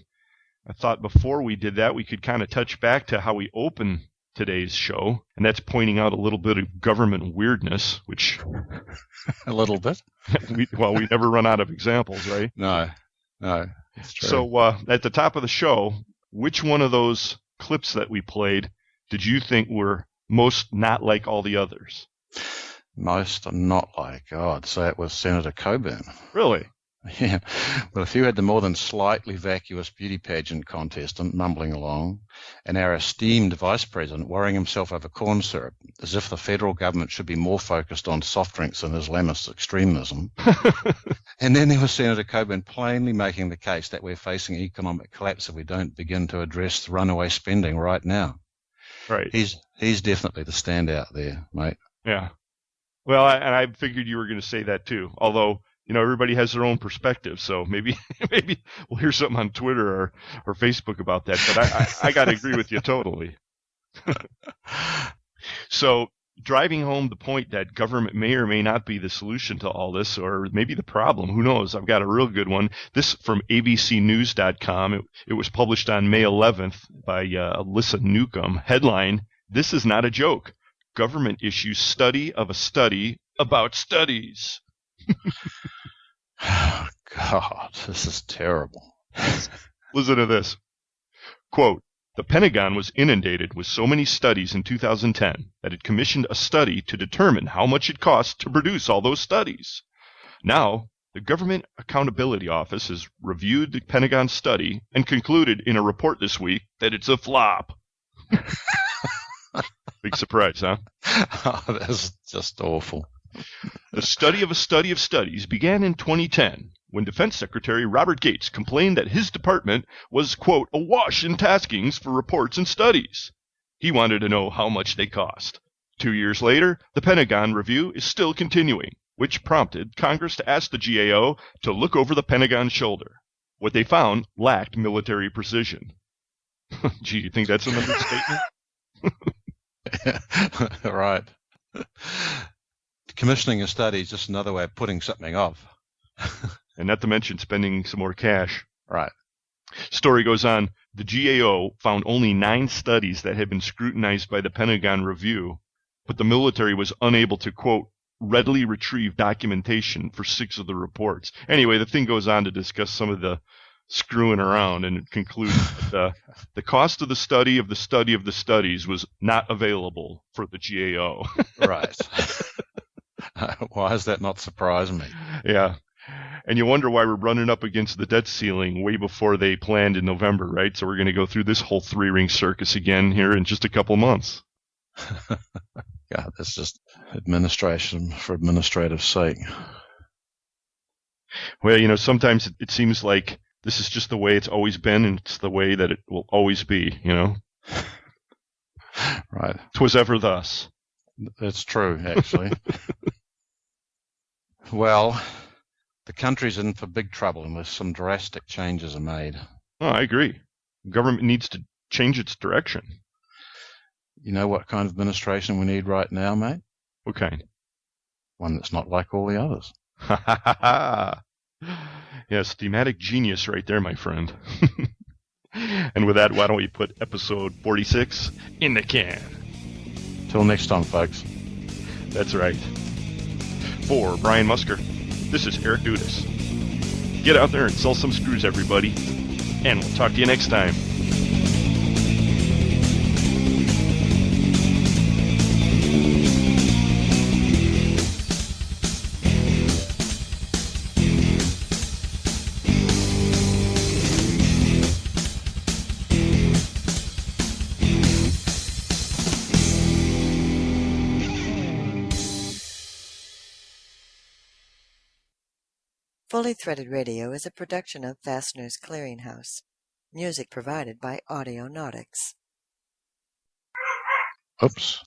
I thought before we did that, we could kind of touch back to how we open today's show, and that's pointing out a little bit of government weirdness, which... A little bit? we never run out of examples, right? No, it's true. So at the top of the show, which one of those clips that we played did you think were most not like all the others? Most not like? Oh, I'd say it was Senator Coburn. Really? Yeah. Well, if you had the more than slightly vacuous beauty pageant contestant mumbling along, and our esteemed vice president worrying himself over corn syrup, as if the federal government should be more focused on soft drinks and Islamist extremism. And then there was Senator Coburn plainly making the case that we're facing economic collapse if we don't begin to address the runaway spending right now. Right. He's definitely the standout there, mate. Yeah. Well, I figured you were going to say that too, although... everybody has their own perspective, so maybe we'll hear something on Twitter or Facebook about that. But I got to agree with you totally. So driving home the point that government may or may not be the solution to all this, or maybe the problem, who knows? I've got a real good one. This from abcnews.com. It was published on May 11th by Alyssa Newcomb. Headline, "This is not a joke. Government issues study of a study about studies." Oh, God, this is terrible. Listen to this. Quote, "The Pentagon was inundated with so many studies in 2010 that it commissioned a study to determine how much it costs to produce all those studies. Now, the Government Accountability Office has reviewed the Pentagon study and concluded in a report this week that it's a flop." Big surprise, huh? Oh, that's just awful. The study of a study of studies began in 2010 when Defense Secretary Robert Gates complained that his department was, quote, awash in taskings for reports and studies. He wanted to know how much they cost. 2 years later, the Pentagon review is still continuing, which prompted Congress to ask the GAO to look over the Pentagon's shoulder. What they found lacked military precision. Gee, you think that's an understatement? Right. Commissioning a study is just another way of putting something off. And not to mention spending some more cash. Right. Story goes on, the GAO found only 9 studies that had been scrutinized by the Pentagon review, but the military was unable to, quote, readily retrieved documentation for 6 of the reports. Anyway, the thing goes on to discuss some of the screwing around, and it concludes that the cost of the study of the study of the studies was not available for the GAO. Right. Why does that not surprise me? Yeah. And you wonder why we're running up against the debt ceiling way before they planned in November, right? So we're going to go through this whole 3-ring circus again here in just a couple months. God, that's just administration for administrative sake. Well, sometimes it seems like this is just the way it's always been, and it's the way that it will always be, Right. 'Twas ever thus. That's true, actually. Well, the country's in for big trouble unless some drastic changes are made. Oh, I agree. The government needs to change its direction. You know what kind of administration we need right now, mate? What kind? One that's not like all the others. Ha ha ha ha. Yes, thematic genius right there, my friend. And with that, why don't we put episode 46 in the can? Till next time, folks. That's right. For Brian Musker, this is Eric Dudas. Get out there and sell some screws, everybody. And we'll talk to you next time. Fully Threaded Radio is a production of Fastener's Clearinghouse. Music provided by Audionautics. Oops.